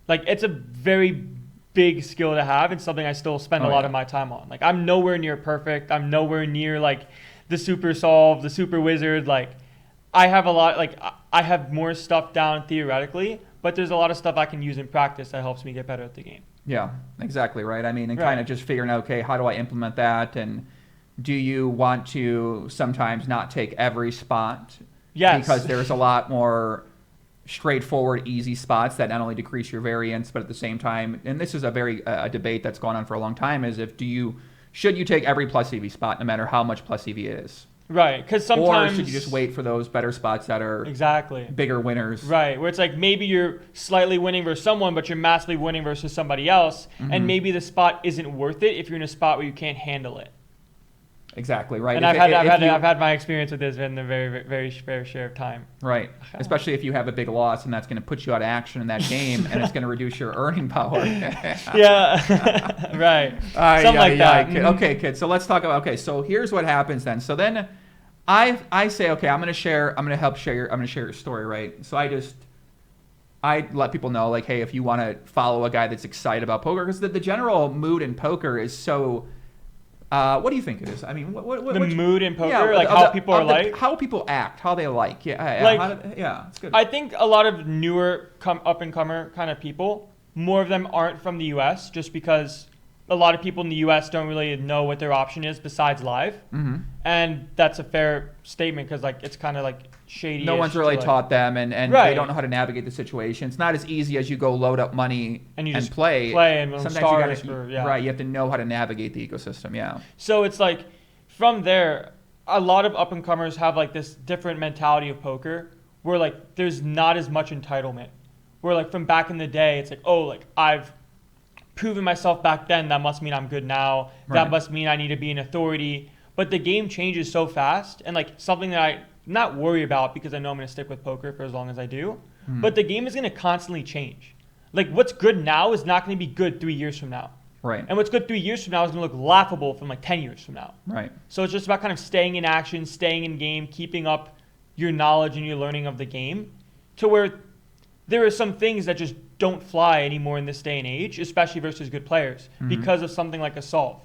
Like it's a very big skill to have and something I still spend a lot of my time on. Like I'm nowhere near perfect. I'm nowhere near like the super solve, the super wizard. Like I have a lot, like I have more stuff down theoretically, but there's a lot of stuff I can use in practice that helps me get better at the game. Yeah, exactly right. I mean, and kind of just figuring out, okay, how do I implement that? And do you want to sometimes not take every spot? Yes. Because there's a lot more straightforward, easy spots that not only decrease your variance, but at the same time, and this is a very debate that's gone on for a long time, is should you take every plus EV spot no matter how much plus EV it is? Right, because sometimes... Or should you just wait for those better spots that are bigger winners? Right, where it's like maybe you're slightly winning versus someone, but you're massively winning versus somebody else, and maybe the spot isn't worth it if you're in a spot where you can't handle it. Exactly, right. And I've had my experience with this in a very, very fair share of time. Right, especially if you have a big loss, and that's going to put you out of action in that game, and it's going to reduce your earning power. Yeah, right. Something like that. Kid. Okay, kid. So let's talk about. Okay, so here's what happens then. So then, I say, okay, I'm going to share your story, right? So I let people know, like, hey, if you want to follow a guy that's excited about poker, because the general mood in poker is so. What do you think it is? I mean, what mood in poker, like how people are like, how people act, how they like, it's good. I think a lot of newer up and comer kind of people, more of them aren't from the U.S. just because a lot of people in the U.S. don't really know what their option is besides live, and that's a fair statement because like it's kind of like shady. No one's really taught them, and they don't know how to navigate the situation. It's not as easy as you go load up money and just play and sometimes you have to know how to navigate the ecosystem. Yeah. So it's like from there, a lot of up and comers have like this different mentality of poker where like there's not as much entitlement. Where like from back in the day, it's like, oh, like I've proven myself back then, that must mean I'm good now. That must mean I need to be an authority. But the game changes so fast, and like something that I not worry about because I know I'm going to stick with poker for as long as I do. But the game is going to constantly change. Like what's good now is not going to be good 3 years from now. Right. And what's good 3 years from now is going to look laughable from like 10 years from now. Right. So it's just about kind of staying in action, staying in game, keeping up your knowledge and your learning of the game to where there are some things that just don't fly anymore in this day and age, especially versus good players, because of something like a solve.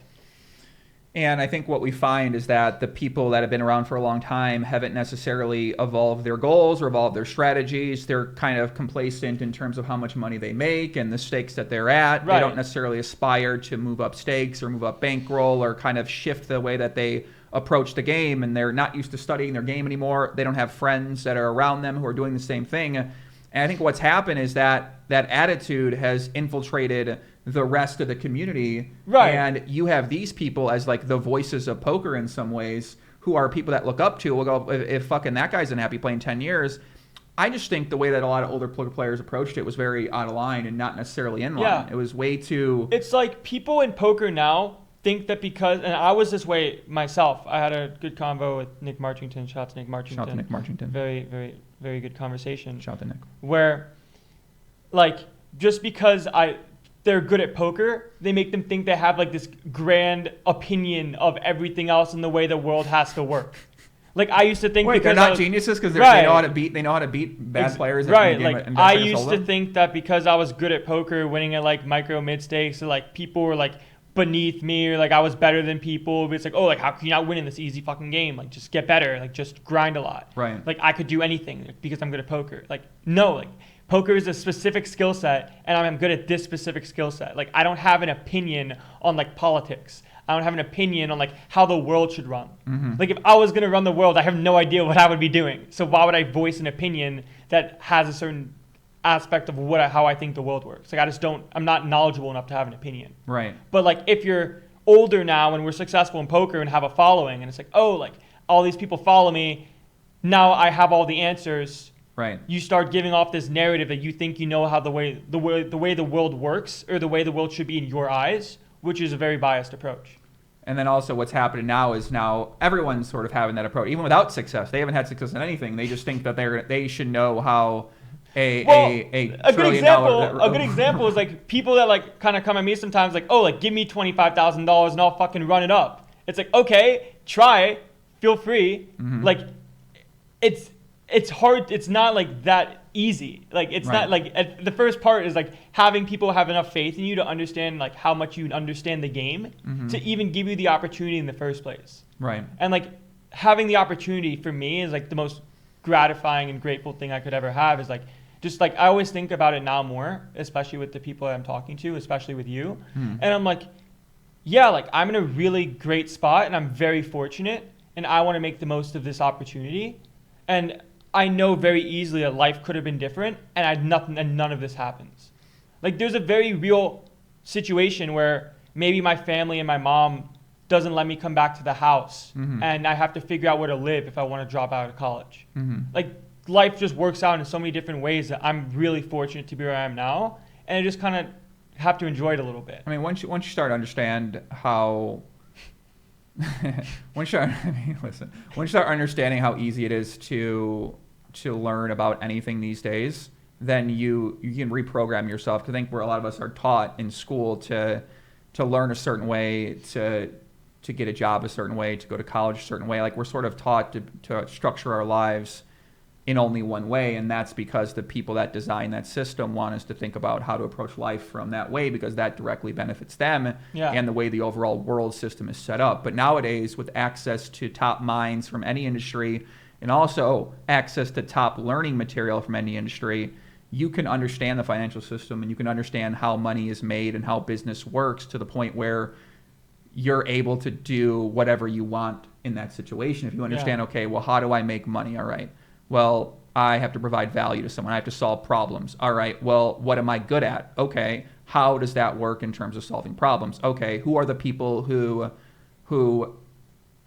And I think what we find is that the people that have been around for a long time haven't necessarily evolved their goals or evolved their strategies. They're kind of complacent in terms of how much money they make and the stakes that they're at. They don't necessarily aspire to move up stakes or move up bankroll or kind of shift the way that they approach the game, and they're not used to studying their game anymore. They don't have friends that are around them who are doing the same thing. And I think what's happened is that attitude has infiltrated the rest of the community. Right. And you have these people as like the voices of poker in some ways, who are people that look up to. Will go, if fucking that guy's unhappy playing 10 years. I just think the way that a lot of older poker players approached it was very out of line and not necessarily in line. Yeah. It was way too... It's like people in poker now think that because, and I was this way myself. I had a good convo with Nick Marchington. Shout out to Nick Marchington. Shout out to Nick Marchington. Very, very, very good conversation. Shout out to Nick. Where, like, just because they're good at poker, they make them think they have like this grand opinion of everything else and the way the world has to work. Like I used to think because they're not geniuses because they know how to beat bad players. Right. Like I used to think that because I was good at poker, winning at like micro mid stakes, so like people were like beneath me or like I was better than people. But it's like, oh, like how can you not win in this easy fucking game? Like just get better. Like just grind a lot. Right. Like I could do anything because I'm good at poker. Like no, like poker is a specific skill set and I'm good at this specific skill set. Like I don't have an opinion on like politics. I don't have an opinion on like how the world should run. Mm-hmm. Like if I was going to run the world, I have no idea what I would be doing. So why would I voice an opinion that has a certain aspect of how I think the world works? Like I'm not knowledgeable enough to have an opinion. Right. But like if you're older now and we're successful in poker and have a following and it's like, oh, like all these people follow me. Now I have all the answers. Right. You start giving off this narrative that you think you know how the way the world works or the way the world should be in your eyes, which is a very biased approach. And then also what's happening now is everyone's sort of having that approach, even without success. They haven't had success in anything. They just think that they should know how a good example is like people that like kind of come at me sometimes like, oh, like give me $25,000 and I'll fucking run it up. It's like, okay, try, feel free. Mm-hmm. Like it's hard. It's not like that easy. Like it's not like the first part is like having people have enough faith in you to understand like how much you understand the game to even give you the opportunity in the first place. Right. And like having the opportunity for me is like the most gratifying and grateful thing I could ever have is like just like I always think about it now more, especially with the people I'm talking to, especially with you. And I'm like, yeah, like I'm in a really great spot and I'm very fortunate and I want to make the most of this opportunity. And I know very easily that life could have been different and none of this happens. Like there's a very real situation where maybe my family and my mom doesn't let me come back to the house and I have to figure out where to live if I want to drop out of college. Like life just works out in so many different ways that I'm really fortunate to be where I am now and I just kind of have to enjoy it a little bit. I mean, once you start to understand how once you start understanding how easy it is to learn about anything these days, then you can reprogram yourself. To think where a lot of us are taught in school to learn a certain way, to get a job a certain way, to go to college a certain way. Like we're sort of taught to structure our lives in only one way, and that's because the people that design that system want us to think about how to approach life from that way because that directly benefits them and the way the overall world system is set up. But nowadays, with access to top minds from any industry and also access to top learning material from any industry, you can understand the financial system and you can understand how money is made and how business works to the point where you're able to do whatever you want in that situation. If you understand, okay, well, how do I make money? All right. Well, I have to provide value to someone. I have to solve problems. All right. Well, what am I good at? Okay. How does that work in terms of solving problems? Okay. Who are the people who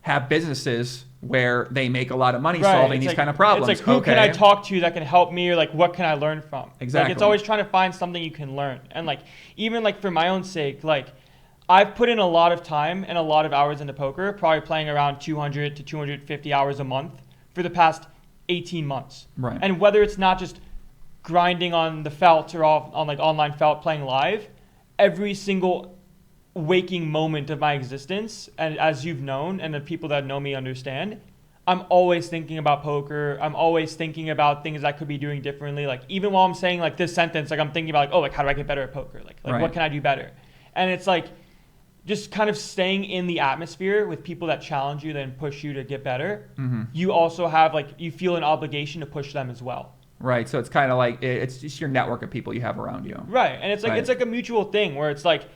have businesses where they make a lot of money solving these kind of problems? It's like, who can I talk to that can help me, or like, what can I learn from? Exactly. Like, it's always trying to find something you can learn. And like, even like for my own sake, like I've put in a lot of time and a lot of hours into poker, probably playing around 200 to 250 hours a month for the past 18 months. Right. And whether it's not just grinding on the felt or on like online felt playing live, every single waking moment of my existence, and as you've known and the people that know me understand, I'm always thinking about poker. I'm always thinking about things I could be doing differently. Like even while I'm saying like this sentence, like I'm thinking about like, oh, like how do I get better at poker? Like what can I do better? And it's like just kind of staying in the atmosphere with people that challenge you, then push you to get better. You also have like, you feel an obligation to push them as well. Right. So it's kind of like, it's just your network of people you have around you. Right. And it's like, it's like a mutual thing where it's like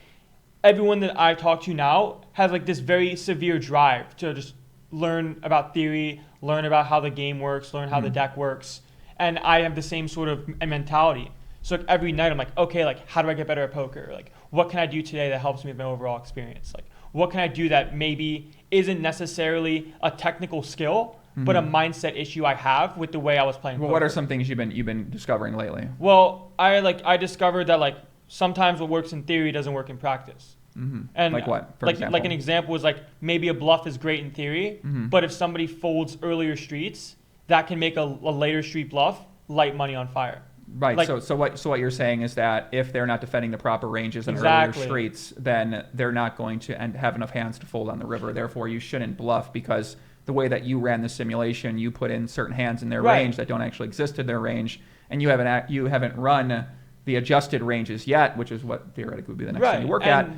everyone that I talk to now has like this very severe drive to just learn about theory, learn about how the game works, learn how the deck works. And I have the same sort of mentality. So like every night I'm like, okay, like how do I get better at poker? Like what can I do today that helps me with my overall experience? Like what can I do that maybe isn't necessarily a technical skill, but a mindset issue I have with the way I was playing poker. What are some things you've been discovering lately? Well, I discovered that like sometimes what works in theory doesn't work in practice. And like what? Like an example was like maybe a bluff is great in theory, but if somebody folds earlier streets, that can make a later street bluff light money on fire. Right. Like, so what you're saying is that if they're not defending the proper ranges in exactly. earlier streets, then they're not going to have enough hands to fold on the river. Therefore, you shouldn't bluff because the way that you ran the simulation, you put in certain hands in their range that don't actually exist in their range, and you haven't run the adjusted ranges yet, which is what theoretically would be the next thing you work at.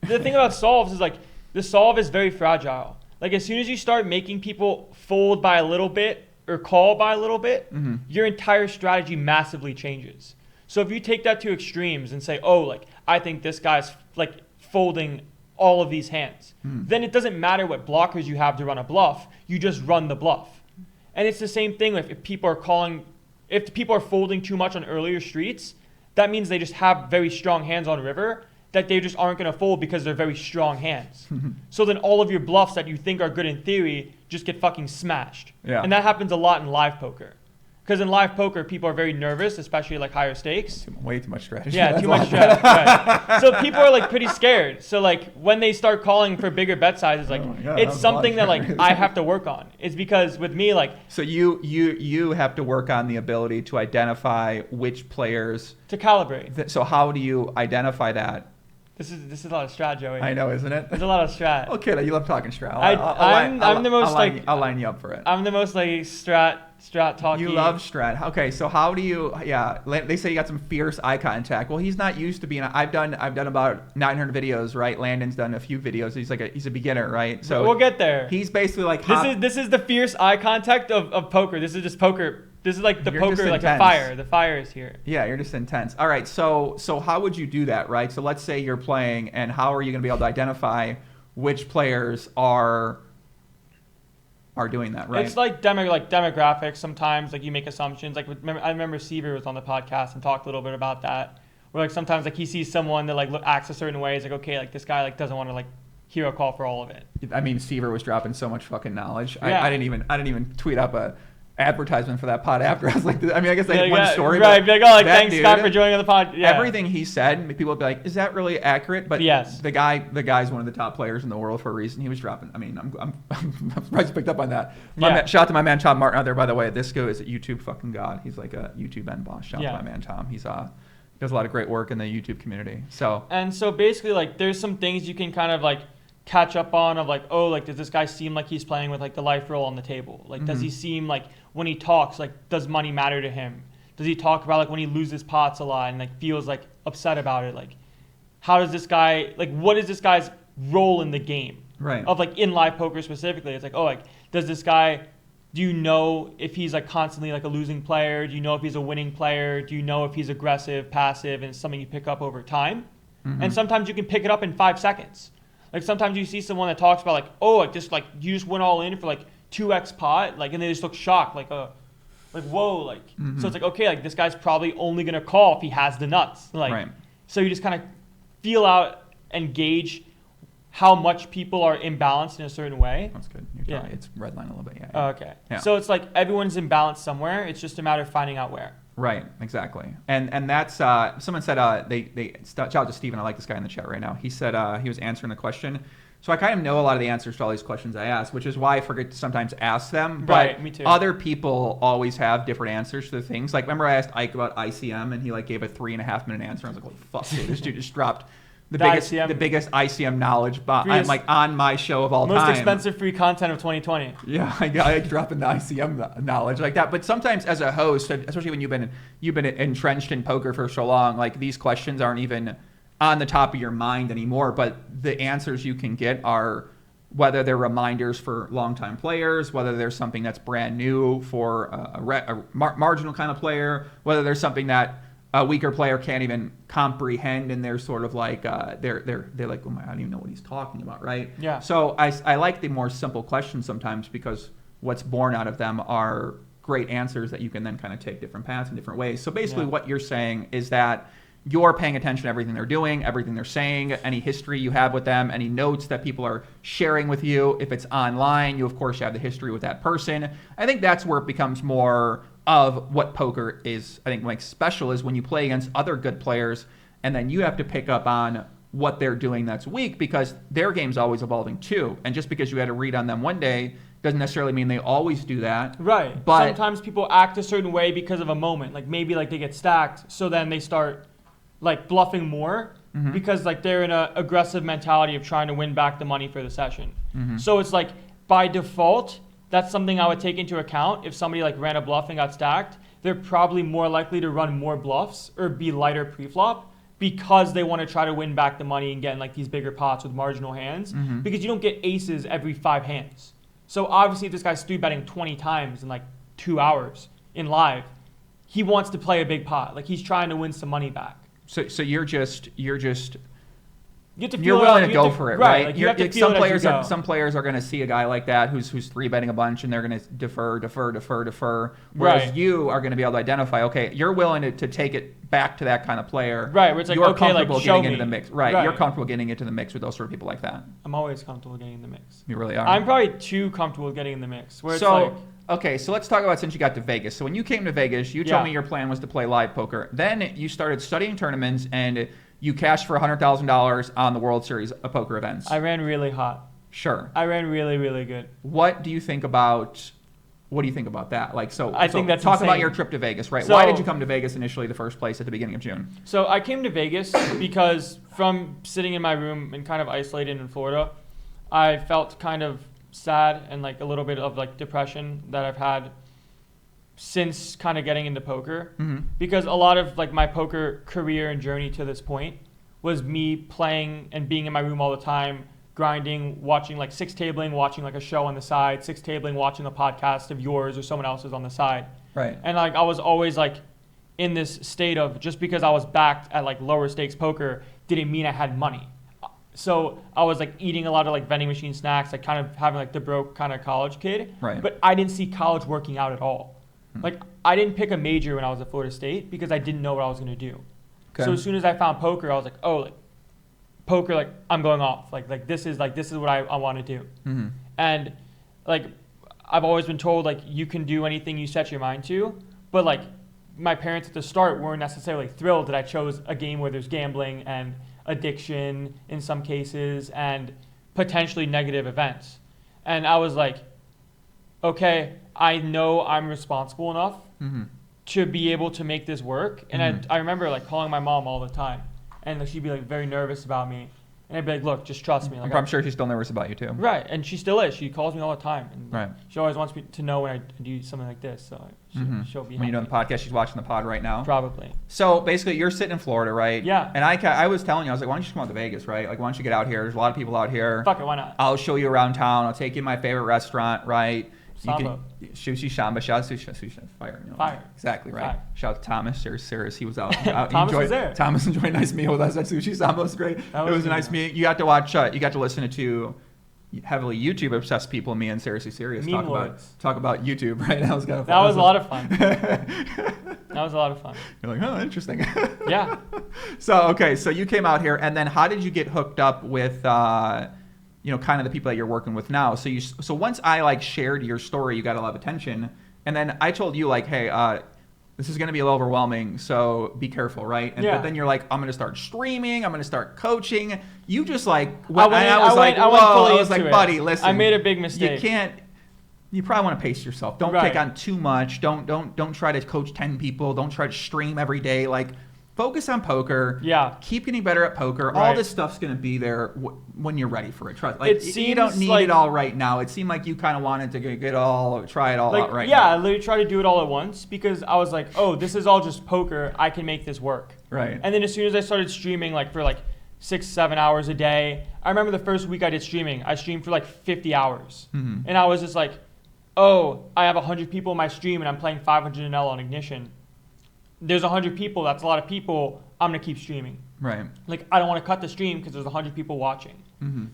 The thing about solves is like the solve is very fragile. Like as soon as you start making people fold by a little bit or call by a little bit, your entire strategy massively changes. So if you take that to extremes and say, oh, like I think this guy's like folding all of these hands, then it doesn't matter what blockers you have to run a bluff. You just run the bluff. And it's the same thing if people are folding too much on earlier streets, that means they just have very strong hands on river that they just aren't going to fold because they're very strong hands. So then all of your bluffs that you think are good in theory just get fucking smashed. Yeah. And that happens a lot in live poker. Because in live poker, people are very nervous, especially like higher stakes. Way too much strategy. Yeah, too much strategy. Right. So people are like pretty scared. So like when they start calling for bigger bet sizes, like it's something that like I have to work on. It's because with me, like. So you have to work on the ability to identify which players. To calibrate. So how do you identify that? This is a lot of strat, Joey. I know, isn't it? There's a lot of strat. Okay, you love talking strat. I'll line you up for it. I'm the most like strat talky. You love strat. Okay, so how do you? Yeah, they say you got some fierce eye contact. Well, he's not used to being. I've done about 900 videos, right? Landon's done a few videos. He's a beginner, right? So we'll get there. He's basically like this is the fierce eye contact of poker. This is just poker. This is like the poker, like the fire. The fire is here. Yeah, you're just intense. All right, so how would you do that, right? So let's say you're playing, and how are you going to be able to identify which players are doing that, right? It's like demographics. Sometimes like you make assumptions. Like I remember Seaver was on the podcast and talked a little bit about that. Where like sometimes like he sees someone that like acts a certain way. He's like, okay, like this guy like doesn't want to like hear a call for all of it. I mean, Seaver was dropping so much fucking knowledge. Yeah. I didn't even tweet up a advertisement for that pod after. I was like, I mean, I guess I had one story. Right, be like, oh, like thanks Scott for joining the pod. Yeah. Everything he said, people would be like, is that really accurate? But yes, the guy's one of the top players in the world for a reason. He was dropping. I mean, I'm surprised you picked up on that. Shout out to my man Tom Martin out there, by the way. This guy is a YouTube fucking god. He's like a YouTube end boss. Shout out to my man Tom. He's does a lot of great work in the YouTube community. So basically, like, there's some things you can kind of like catch up on of like, oh, like does this guy seem like he's playing with like the life roll on the table? Like, does he seem like when he talks, like, does money matter to him? Does he talk about like when he loses pots a lot and like feels like upset about it? Like, how does this guy, like, what is this guy's role in the game? Right. Of like in live poker specifically, it's like, oh, like, does this guy, do you know if he's like constantly like a losing player? Do you know if he's a winning player? Do you know if he's aggressive, passive, and it's something you pick up over time? And sometimes you can pick it up in 5 seconds. Like sometimes you see someone that talks about like, oh, like just like you just went all in for like 2x pot, like, and they just look shocked, like whoa, like, so it's like, okay, like this guy's probably only gonna call if he has the nuts, like, right. So you just kind of feel out and gauge how much people are imbalanced in a certain way. That's good. Yeah, it's redline a little bit. Yeah. Oh, okay. Yeah. So it's like everyone's imbalanced somewhere. It's just a matter of finding out where. Right, exactly. And that's someone said shout out to Steven. I like this guy in the chat right now. He said he was answering the question. So I kind of know a lot of the answers to all these questions I ask, which is why I forget to sometimes ask them. But right, me too. Other people always have different answers to the things. Like, remember I asked Ike about ICM, and he like gave a 3.5 minute answer. I was like, holy fuck, dude, this dude just dropped the biggest ICM knowledge. I'm like on my show of all time. Most expensive free content of 2020. Yeah, I dropping the ICM knowledge like that. But sometimes as a host, especially when you've been entrenched in poker for so long, like these questions aren't even on the top of your mind anymore, but the answers you can get are whether they're reminders for longtime players, whether there's something that's brand new for a marginal kind of player, whether there's something that a weaker player can't even comprehend, and they're sort of like they're like, oh my, I don't even know what he's talking about, right? Yeah. So I like the more simple questions sometimes because what's born out of them are great answers that you can then kind of take different paths in different ways. So basically what you're saying is that you're paying attention to everything they're doing, everything they're saying, any history you have with them, any notes that people are sharing with you. If it's online, you of course have the history with that person. I think that's where it becomes more of what poker is, I think, makes special, is when you play against other good players and then you have to pick up on what they're doing that's weak, because their game's always evolving too. And just because you had a read on them one day doesn't necessarily mean they always do that. Right. But sometimes people act a certain way because of a moment. Like maybe like they get stacked, so then they start like bluffing more because like they're in an aggressive mentality of trying to win back the money for the session. So it's like by default, that's something I would take into account. If somebody like ran a bluff and got stacked, they're probably more likely to run more bluffs or be lighter pre-flop because they want to try to win back the money and get in like these bigger pots with marginal hands, because you don't get aces every 5 hands. So obviously if this guy's 3-betting 20 times in like 2 hours in live, he wants to play a big pot. Like he's trying to win some money back. So you're You're willing to go for it, right? Like you have to feel Some players are going to see a guy like that who's 3-betting a bunch, and they're going to defer. Whereas you are going to be able to identify, okay, you're willing to take it back to that kind of player. Right, where it's like, you're okay, comfortable like, getting show into the me. mix. Right, Right, you're comfortable getting into the mix with those sort of people like that. I'm always comfortable getting in the mix. You really are. I'm probably too comfortable getting in the mix. Where it's so, like, okay, so let's talk about since you got to Vegas. So when you came to Vegas, you told me your plan was to play live poker. Then you started studying tournaments, and you cashed for $100,000 on the World Series of poker events. I ran really hot. Sure. I ran really, really good. What do you think about that? Like, I think that's talk insane. about your trip to Vegas, right? So, why did you come to Vegas initially, the first place at the beginning of June? So I came to Vegas because from sitting in my room and kind of isolated in Florida, I felt kind of sad and like a little bit of like depression that I've had since kind of getting into poker, because a lot of like my poker career and journey to this point was me playing and being in my room all the time, grinding, watching like 6-tabling, watching like a show on the side, 6-tabling, watching a podcast of yours or someone else's on the side. Right. And like I was always like in this state of, just because I was backed at like lower stakes poker didn't mean I had money. So I was like eating a lot of like vending machine snacks, like kind of having like the broke kind of college kid. Right. But I didn't see college working out at all. Like I didn't pick a major when I was at Florida State because I didn't know what I was going to do. Okay. So as soon as I found poker, I was like, oh, like poker, like I'm going off. Like this is what I want to do. And like I've always been told like you can do anything you set your mind to, but like my parents at the start weren't necessarily thrilled that I chose a game where there's gambling and addiction in some cases and potentially negative events. And I was like, okay, I know I'm responsible enough to be able to make this work. And I remember like calling my mom all the time, and like, she'd be like very nervous about me. And I'd be like, look, just trust me. Like, I'm sure she's still nervous about you too. Right, and she still is. She calls me all the time. And right. She always wants me to know when I do something like this. So she'll be when you're doing the podcast, she's watching the pod right now. Probably. So basically, you're sitting in Florida, right? Yeah. And I was telling you, I was like, why don't you just come out to Vegas, right? Like, why don't you get out here? There's a lot of people out here. Fuck it, why not? I'll show you around town. I'll take you to my favorite restaurant, right? Samba. Sushi Shamba. Shout out to Sushi Fire. You know, Fire. Exactly, right. Fire. Shout out to Thomas. Serious. He was out. Thomas was there. Thomas enjoyed a nice meal with us at Sushi Samba. It was great. It was a nice meal. You got to watch, you got to listen to heavily YouTube obsessed people, me and Seriously Serious, talk about YouTube, right? That was kind of fun. That was a lot of fun. That was a lot of fun. You're like, oh, interesting. Yeah. So you came out here, and then how did you get hooked up with kind of the people that you're working with now? So once I like shared your story, you got a lot of attention, and then I told you like, hey, this is going to be a little overwhelming, so be careful, right? And but then you're like, I'm going to start streaming, I'm going to start coaching. You just like, I was like, buddy, listen, I made a big mistake. You probably want to pace yourself. Don't take on too much. Don't try to coach 10 people. Don't try to stream every day. Like, focus on poker. Yeah. Keep getting better at poker. Right. All this stuff's going to be there when you're ready for it. Trust. Like, you don't need like, it all right now. It seemed like you kind of wanted to try it all out right now. Yeah, I literally tried to do it all at once because I was like, oh, this is all just poker. I can make this work. Right. And then as soon as I started streaming like for like 6-7 hours a day, I remember the first week I did streaming, I streamed for like 50 hours. And I was just like, oh, I have 100 people in my stream and I'm playing 500 NL on Ignition. There's 100 people. That's a lot of people. I'm going to keep streaming. Right. Like, I don't want to cut the stream because there's 100 people watching.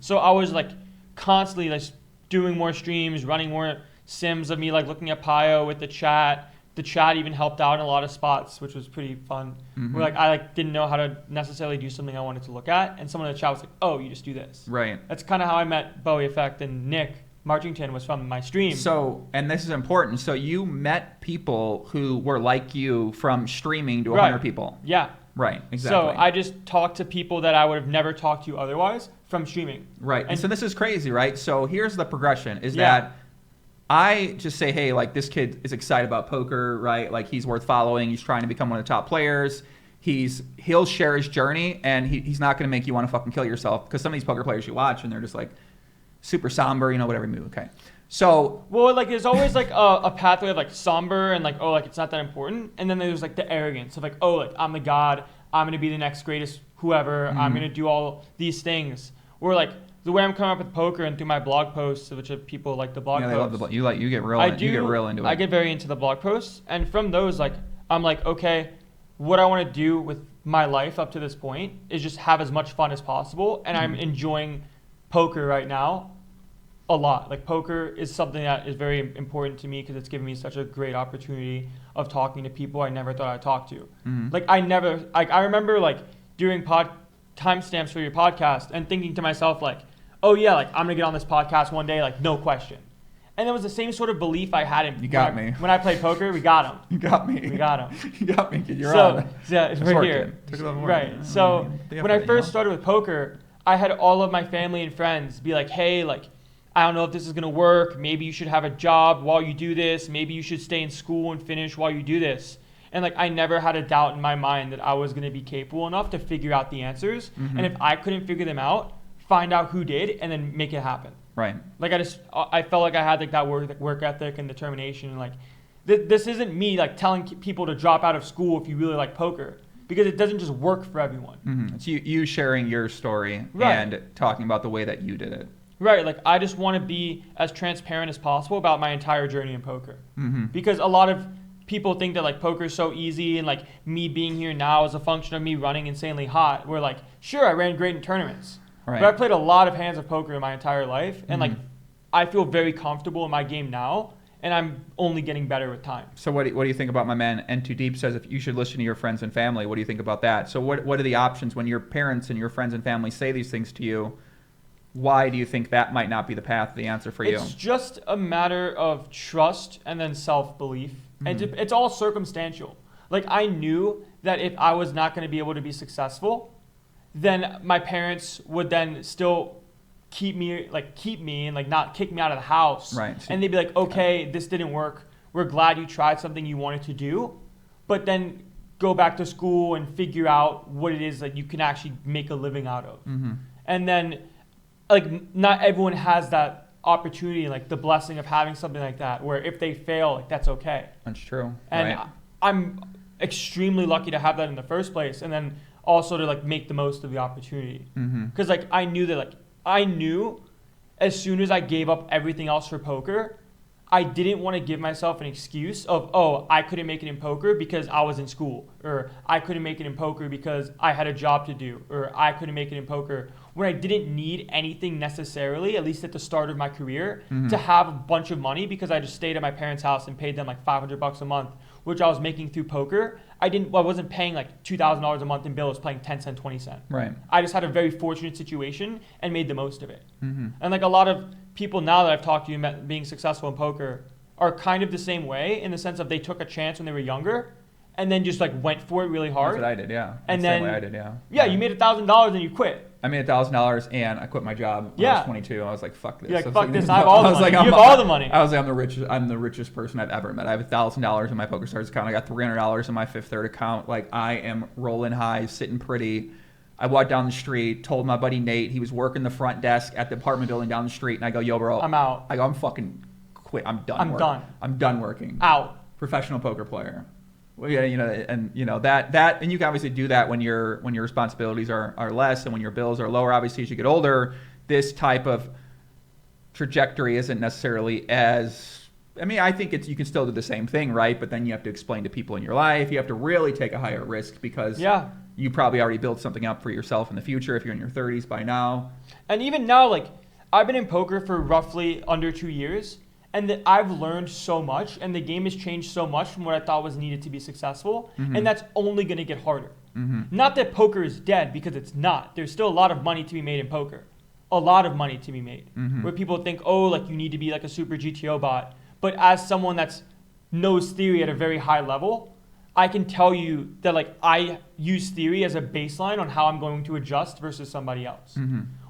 So I was like constantly like doing more streams, running more sims of me like looking at Pio with the chat. The chat even helped out in a lot of spots, which was pretty fun. Where like I like didn't know how to necessarily do something I wanted to look at, and someone in the chat was like, "Oh, you just do this." Right. That's kind of how I met Bowie Effect, and Nick Marchington was from my stream. So, and this is important. So you met people who were like you from streaming to 100 people. Yeah. Right. Exactly. So I just talked to people that I would have never talked to otherwise from streaming. Right. And so this is crazy, right? So here's the progression: is that I just say, hey, like this kid is excited about poker, right? Like he's worth following. He's trying to become one of the top players. He'll share his journey, and he's not going to make you want to fucking kill yourself, because some of these poker players you watch and they're just like super somber, whatever move. Okay. So like there's always like a pathway of like somber and like, oh, like it's not that important, and then there's like the arrogance of like, oh, like I'm the god, I'm going to be the next greatest whoever, I'm going to do all these things. Or like the way I'm coming up with poker and through my blog posts, which people like the blog posts. They love the blog. You get real. You get real into it. I get very into the blog posts, and from those, like I'm like, okay, what I want to do with my life up to this point is just have as much fun as possible, and I'm enjoying poker right now a lot. Like poker is something that is very important to me because it's given me such a great opportunity of talking to people I never thought I'd talk to. Like I remember like doing timestamps for your podcast and thinking to myself like, oh yeah, like I'm gonna get on this podcast one day, like no question. And it was the same sort of belief I had in when I played poker. We got him. You got me. We got him. You got me. You're on. Yeah, it's right here. Right. So when I first started with poker, I had all of my family and friends be like, hey, like I don't know if this is gonna work. Maybe you should have a job while you do this. Maybe you should stay in school and finish while you do this. And like I never had a doubt in my mind that I was gonna be capable enough to figure out the answers. And if I couldn't figure them out, find out who did and then make it happen. Right. Like I felt like I had like that work ethic and determination. And like this isn't me like telling people to drop out of school if you really like poker, because it doesn't just work for everyone. It's you sharing your story and talking about the way that you did it. Right. Like I just want to be as transparent as possible about my entire journey in poker, because a lot of people think that like poker is so easy, and like me being here now is a function of me running insanely hot. Where like, sure, I ran great in tournaments. Right. But I played a lot of hands of poker in my entire life, and like I feel very comfortable in my game now, and I'm only getting better with time. So what do you think about my man N2 Deep says if you should listen to your friends and family? What do you think about that? So what are the options when your parents and your friends and family say these things to you? Why do you think that might not be the path, the answer for you? It's just a matter of trust and then self-belief. And it's all circumstantial. Like I knew that if I was not going to be able to be successful, then my parents would then still keep me and like not kick me out of the house. Right. And they'd be like, okay, this didn't work. We're glad you tried something you wanted to do, but then go back to school and figure out what it is that you can actually make a living out of. And then like not everyone has that opportunity, like the blessing of having something like that, where if they fail, like that's okay. That's true. And I'm extremely lucky to have that in the first place, and then also to like make the most of the opportunity. Because like I knew as soon as I gave up everything else for poker, I didn't want to give myself an excuse of, oh, I couldn't make it in poker because I was in school, or I couldn't make it in poker because I had a job to do, or I couldn't make it in poker, when I didn't need anything necessarily, at least at the start of my career, to have a bunch of money, because I just stayed at my parents' house and paid them like $500 a month, which I was making through poker. I wasn't paying like $2,000 a month in bills, playing 10 cent, 20 cent. Right. I just had a very fortunate situation and made the most of it. And like a lot of people now that I've talked to being successful in poker are kind of the same way, in the sense of they took a chance when they were younger and then just like went for it really hard. That's what I did, yeah. And then, the same way I did, yeah. Yeah, you made $1,000 and you quit. I made $1,000 and I quit my job when I was 22. I was like, fuck this. You're like, fuck this, I have all the money. You have all the money. I was like, I'm the richest person I've ever met. I have $1,000 in my PokerStars account. I got $300 in my Fifth Third account. Like, I am rolling high, sitting pretty. I walked down the street, told my buddy Nate, he was working the front desk at the apartment building down the street, and I go, yo, bro. I'm out. I go, I'm fucking quit. I'm done. I'm done working. Out. Professional poker player. Well, yeah, that, and you can obviously do that when your responsibilities are less and when your bills are lower. Obviously, as you get older, this type of trajectory isn't necessarily as. I mean, I think you can still do the same thing, right? But then you have to explain to people in your life. You have to really take a higher risk, because you probably already built something up for yourself in the future if you're in your 30s by now. And even now, like I've been in poker for roughly under 2 years, And that I've learned so much, and the game has changed so much from what I thought was needed to be successful, and that's only going to get harder. Not that poker is dead, because it's not. There's still a lot of money to be made in poker. A lot of money to be made. Where people think, oh, like you need to be like a super GTO bot. But as someone that's knows theory at a very high level, I can tell you that like I use theory as a baseline on how I'm going to adjust versus somebody else.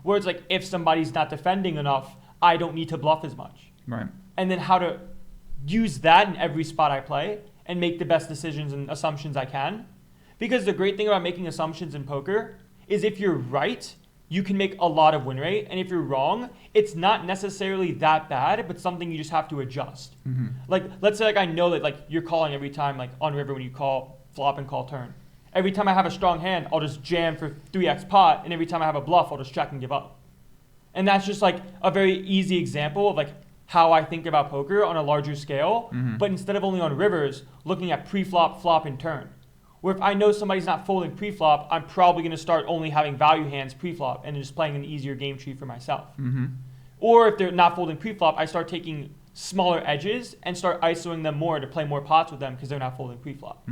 Where it's like if somebody's not defending enough, I don't need to bluff as much. Right. And then how to use that in every spot I play and make the best decisions and assumptions I can. Because the great thing about making assumptions in poker is if you're right, you can make a lot of win rate. And if you're wrong, it's not necessarily that bad, but something you just have to adjust. Like, let's say like I know that like you're calling every time like on river when you call flop and call turn. Every time I have a strong hand, I'll just jam for 3x pot. And every time I have a bluff, I'll just check and give up. And that's just like a very easy example of like how I think about poker on a larger scale, but instead of only on rivers, looking at pre-flop, flop, and turn. Where if I know somebody's not folding pre-flop, I'm probably going to start only having value hands pre-flop and just playing an easier game tree for myself. Or if they're not folding pre-flop, I start taking smaller edges and start ISOing them more to play more pots with them because they're not folding pre-flop.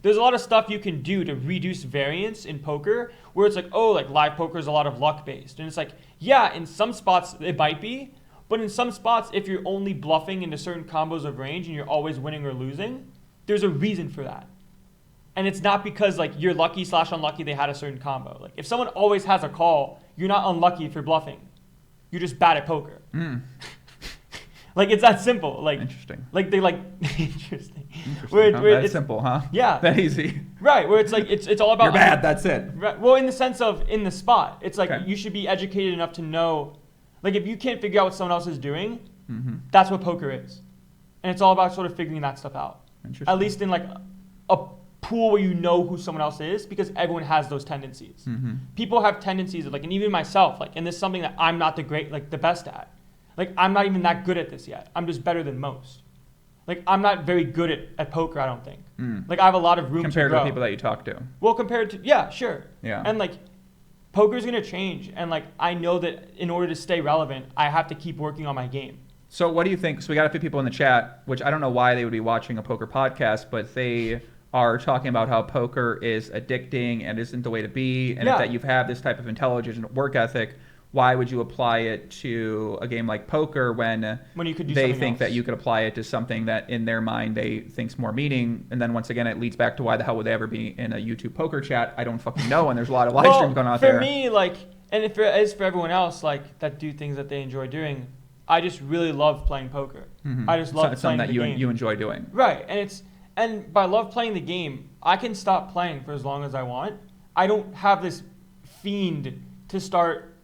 There's a lot of stuff you can do to reduce variance in poker where it's like, oh, like live poker is a lot of luck based. And it's like, yeah, in some spots it might be, but in some spots, if you're only bluffing into certain combos of range and you're always winning or losing, there's a reason for that. And it's not because like you're lucky / unlucky they had a certain combo. Like if someone always has a call, you're not unlucky if you're bluffing. You're just bad at poker. Like it's that simple. Like interesting. Like they like interesting. Where that's simple, huh? Yeah. That easy. Right. Where it's like it's all about you're bad. That's it. Right. Well, in the sense of in the spot, it's like you should be educated enough to know. Like if you can't figure out what someone else is doing, that's what poker is, and it's all about sort of figuring that stuff out. At least in like a pool where you know who someone else is, because everyone has those tendencies. People have tendencies of like, and even myself, like, and this is something that I'm not the best at. Like I'm not even that good at this yet. I'm just better than most. Like I'm not very good at poker, I don't think. Like I have a lot of room compared to grow. to people that you talk to. Well, compared to yeah, sure. Yeah. And like poker's gonna change, and like I know that in order to stay relevant, I have to keep working on my game. So what do you think? So we got a few people in the chat, which I don't know why they would be watching a poker podcast, but they are talking about how poker is addicting and isn't the way to be, and if that you've had this type of intelligence and work ethic, why would you apply it to a game like poker when you could do they something think else? that you could apply it to something that in their mind they think's more meaning? And then once again, it leads back to why the hell would they ever be in a YouTube poker chat? I don't fucking know, and there's a lot of live streams going on there. For me, like, and if it is for everyone else, like, that do things that they enjoy doing, I just really love playing poker. I just love it's playing something the that game. you enjoy doing. Right, and by love playing the game, I can stop playing for as long as I want. I don't have this fiend to start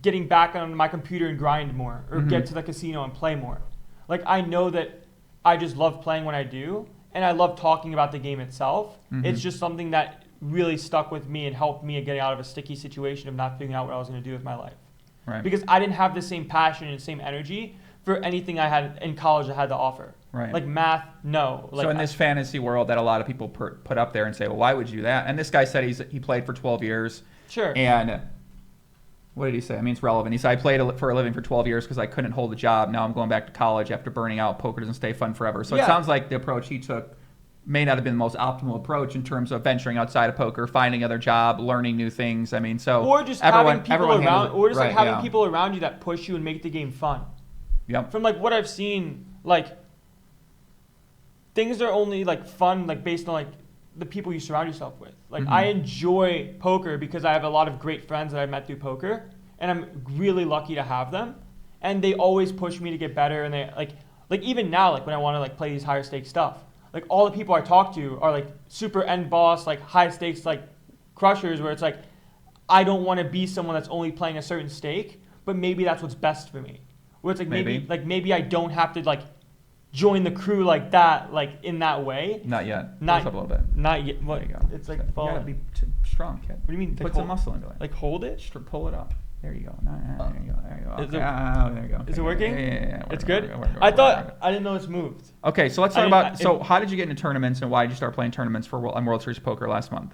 getting back on my computer and grind more, or get to the casino and play more. Like I know that I just love playing when I do, and I love talking about the game itself. It's just something that really stuck with me and helped me get out of a sticky situation of not figuring out what I was going to do with my life. Right. Because I didn't have the same passion and same energy for anything I had in college I had to offer. Right. Like math, no. Like so in this fantasy world that a lot of people put up there and say, well, why would you do that? And this guy said he played for 12 years. Sure. And what did he say? I mean, it's relevant. He said, I played for a living for 12 years because I couldn't hold a job. Now I'm going back to college after burning out. Poker doesn't stay fun forever. So it sounds like the approach he took may not have been the most optimal approach in terms of venturing outside of poker, finding another job, learning new things. I mean, so or just having people around, or just like having people around you that push you and make the game fun. Yep. From like what I've seen, like things are only like fun like based on like the people you surround yourself with. Like I enjoy poker because I have a lot of great friends that I've met through poker, and I'm really lucky to have them. And they always push me to get better, and they like even now, like when I want to like play these higher stakes stuff, like all the people I talk to are like super end boss, like high stakes, like crushers, where it's like I don't want to be someone that's only playing a certain stake, but maybe that's what's best for me. Where it's like maybe I don't have to like join the crew like that, like in that way. Not yet. Not up a little bit. Not yet. What? There you go. It's like you gotta be strong, kid. What do you mean? Put some muscle into it. Like hold it? Pull it up. There you go. There you go. There you go. Okay. There you go. Is it working? Yeah. It's good? I didn't know it's moved. Okay, so let's talk about, so how did you get into tournaments, and why did you start playing tournaments on World Series Poker last month?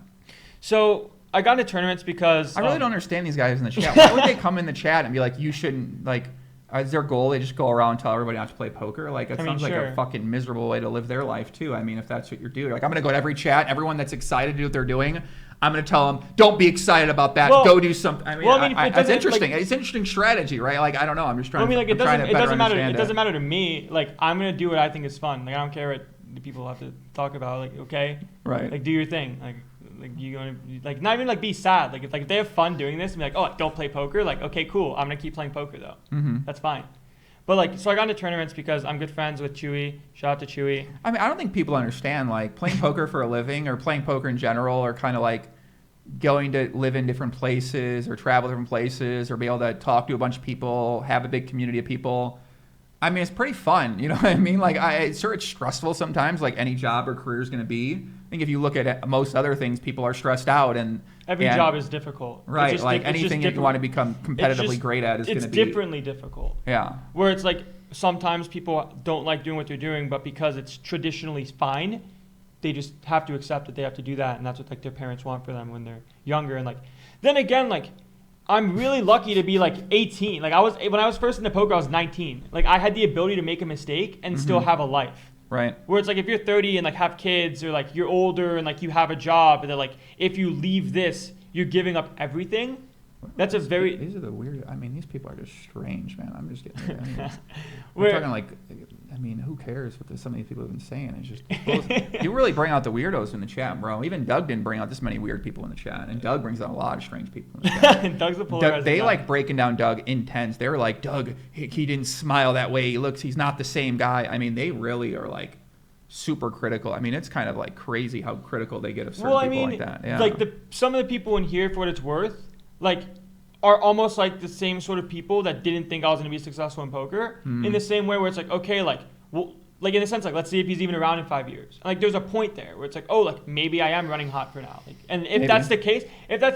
So I got into tournaments because I really don't understand these guys in the chat. Why would they come in the chat and be like, you shouldn't, like, is their goal they just go around and tell everybody not to play poker? Like, it sounds like sure. a fucking miserable way to live their life too. I mean, if that's what you're doing, like, I'm gonna go to every chat, everyone that's excited to do what they're doing, I'm gonna tell them, don't be excited about that. Go do something. I mean, it's interesting. It's an interesting strategy, right? Like, I don't know. I'm just trying. I mean, like, it doesn't matter. It doesn't matter to me. Like, I'm gonna do what I think is fun. Like, I don't care what the people have to talk about. Like, okay, right? Like, do your thing. Like you gonna like not even like be sad. Like if they have fun doing this and be like, oh, don't play poker. Like, okay, cool. I'm gonna keep playing poker though. Mm-hmm. That's fine. But like, so I got into tournaments because I'm good friends with Chewy. Shout out to Chewy. I mean, I don't think people understand like playing poker for a living or playing poker in general, or kind of like going to live in different places or travel different places or be able to talk to a bunch of people, have a big community of people. I mean, it's pretty fun. You know what I mean? Like, sure, it's stressful sometimes, like any job or career is going to be. I think if you look at most other things, people are stressed out, and every job is difficult. Right, like anything that you want to become competitively great at is going to be. It's differently difficult. Yeah. Where it's like sometimes people don't like doing what they're doing, but because it's traditionally fine, they just have to accept that they have to do that, and that's what like their parents want for them when they're younger. And like, then again, like, I'm really lucky to be like 18. Like when I was first into poker, I was 19. Like I had the ability to make a mistake and still have a life. Right. Where it's like if you're 30 and like have kids, or like you're older and like you have a job, and then like if you leave this, you're giving up everything. That's a very. These are the weird. I mean, these people are just strange, man. I'm just getting. We're talking like. I mean, who cares what some of these people have been saying? It's just. You really bring out the weirdos in the chat, bro. Even Doug didn't bring out this many weird people in the chat, and Doug brings out a lot of strange people in the chat. Doug's a polarizing They guy. like breaking down Doug intense. They were like, Doug, he didn't smile that way. He's not the same guy. I mean, they really are like super critical. I mean, it's kind of like crazy how critical they get of certain people like that. Yeah. Like some of the people in here, for what it's worth, like are almost like the same sort of people that didn't think I was going to be successful in poker. In the same way where it's like, okay, like, well, like in a sense, like, let's see if he's even around in 5 years. And like, there's a point there where it's like, oh, like maybe I am running hot for now. Like, and if that's the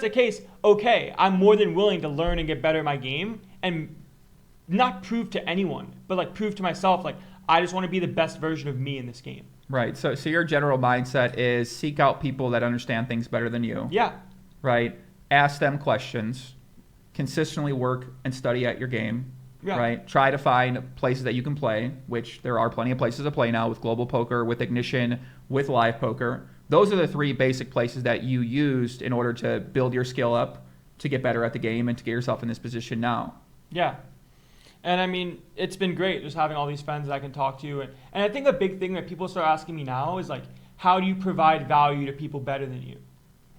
case, okay, I'm more than willing to learn and get better at my game and not prove to anyone, but like prove to myself, like, I just want to be the best version of me in this game. Right. So your general mindset is seek out people that understand things better than you. Yeah. Right. Ask them questions. Consistently work and study at your game. Yeah. Right. Try to find places that you can play, which there are plenty of places to play now with Global Poker, with Ignition, with Live Poker. Those are the three basic places that you used in order to build your skill up, to get better at the game, and to get yourself in this position now. Yeah. And I mean, it's been great just having all these friends that I can talk to. And I think a big thing that people start asking me now is like, how do you provide value to people better than you?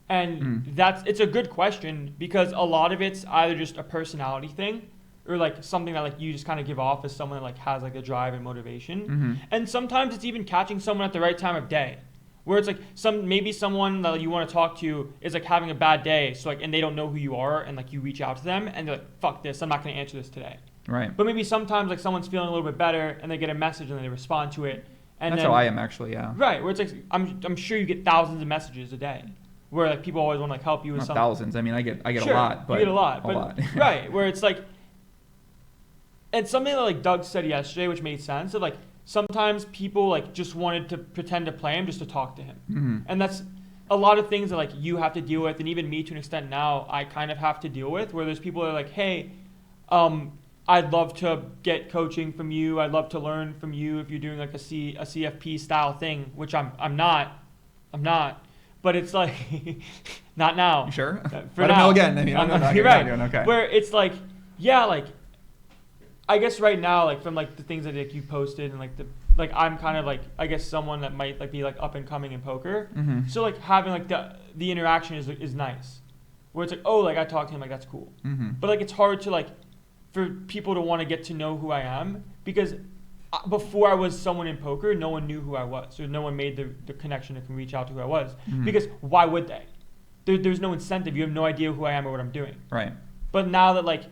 And it's a good question, because a lot of it's either just a personality thing, or like something that like you just kind of give off as someone that like has like a drive and motivation. And sometimes it's even catching someone at the right time of day, where it's like maybe someone that you want to talk to is like having a bad day, so like, and they don't know who you are, and like you reach out to them and they're like, fuck this, I'm not going to answer this today. Right. But maybe sometimes like someone's feeling a little bit better and they get a message and they respond to it. And that's how I am actually, yeah. Right, where it's like I'm sure you get thousands of messages a day, where like people always want to like help you with something. Thousands. I mean, I get sure, a lot, but you get a lot. Right, where it's like, and something that like Doug said yesterday, which made sense, of like sometimes people like just wanted to pretend to play him just to talk to him, and that's a lot of things that like you have to deal with, and even me to an extent now I kind of have to deal with, where there's people that are like, hey, I'd love to get coaching from you. I'd love to learn from you if you're doing like a CFP style thing, which I'm not. But it's like, not now. You sure? For Let him know again. I mean, you're right. Doing okay. Where it's like, yeah, like, I guess right now, like from like the things that like you posted and like I'm kind of like, I guess someone that might like be like up and coming in poker. So like having like the interaction is nice. Where it's like, oh, like I talked to him, like that's cool. But like it's hard to like, for people to want to get to know who I am, because before I was someone in poker, no one knew who I was. So no one made the connection that can reach out to who I was. Because why would they? There's no incentive. You have no idea who I am or what I'm doing. Right. But now that like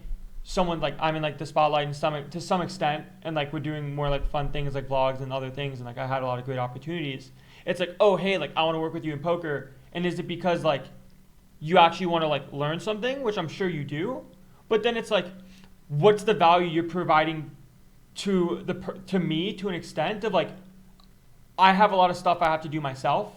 someone like I'm in like the spotlight and to some extent, and like we're doing more like fun things like vlogs and other things, and like I had a lot of great opportunities. It's like, oh hey, like I want to work with you in poker, and is it because like you actually want to like learn something, which I'm sure you do, but then it's like, what's the value you're providing to me to an extent of like, I have a lot of stuff I have to do myself,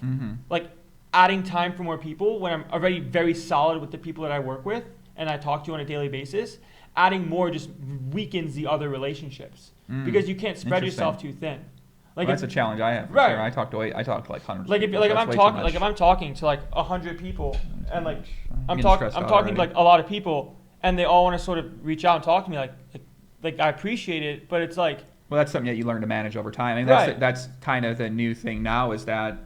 like adding time for more people when I'm already very solid with the people that I work with and I talk to on a daily basis, adding more just weakens the other relationships because you can't spread yourself too thin. Like that's a challenge I have. Right. Sure. I talk to like hundreds. Like if I'm talking to like 100 people and like I'm talking to like a lot of people and they all want to sort of reach out and talk to me like I appreciate it, but it's like. Well, that's something that you learn to manage over time. I mean, that's kind of the new thing now is that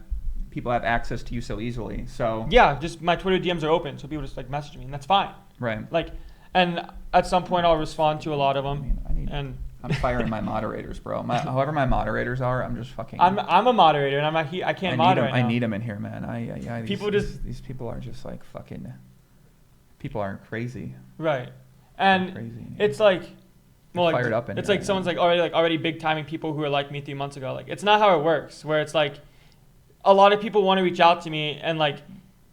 people have access to you so easily. So yeah, just my Twitter DMs are open, so people just like message me, and that's fine. Right. Like, and at some point I'll respond to a lot of them. I'm firing my moderators, bro. However my moderators are, I'm just fucking. I'm a moderator, and I can't moderate. I need them in here, man. These people are just like fucking. People aren't crazy. Right, and crazy. It's like. Well, fired up it's like someone's like already big timing people who are like me 3 months ago. Like it's not how it works. Where it's like a lot of people want to reach out to me and like.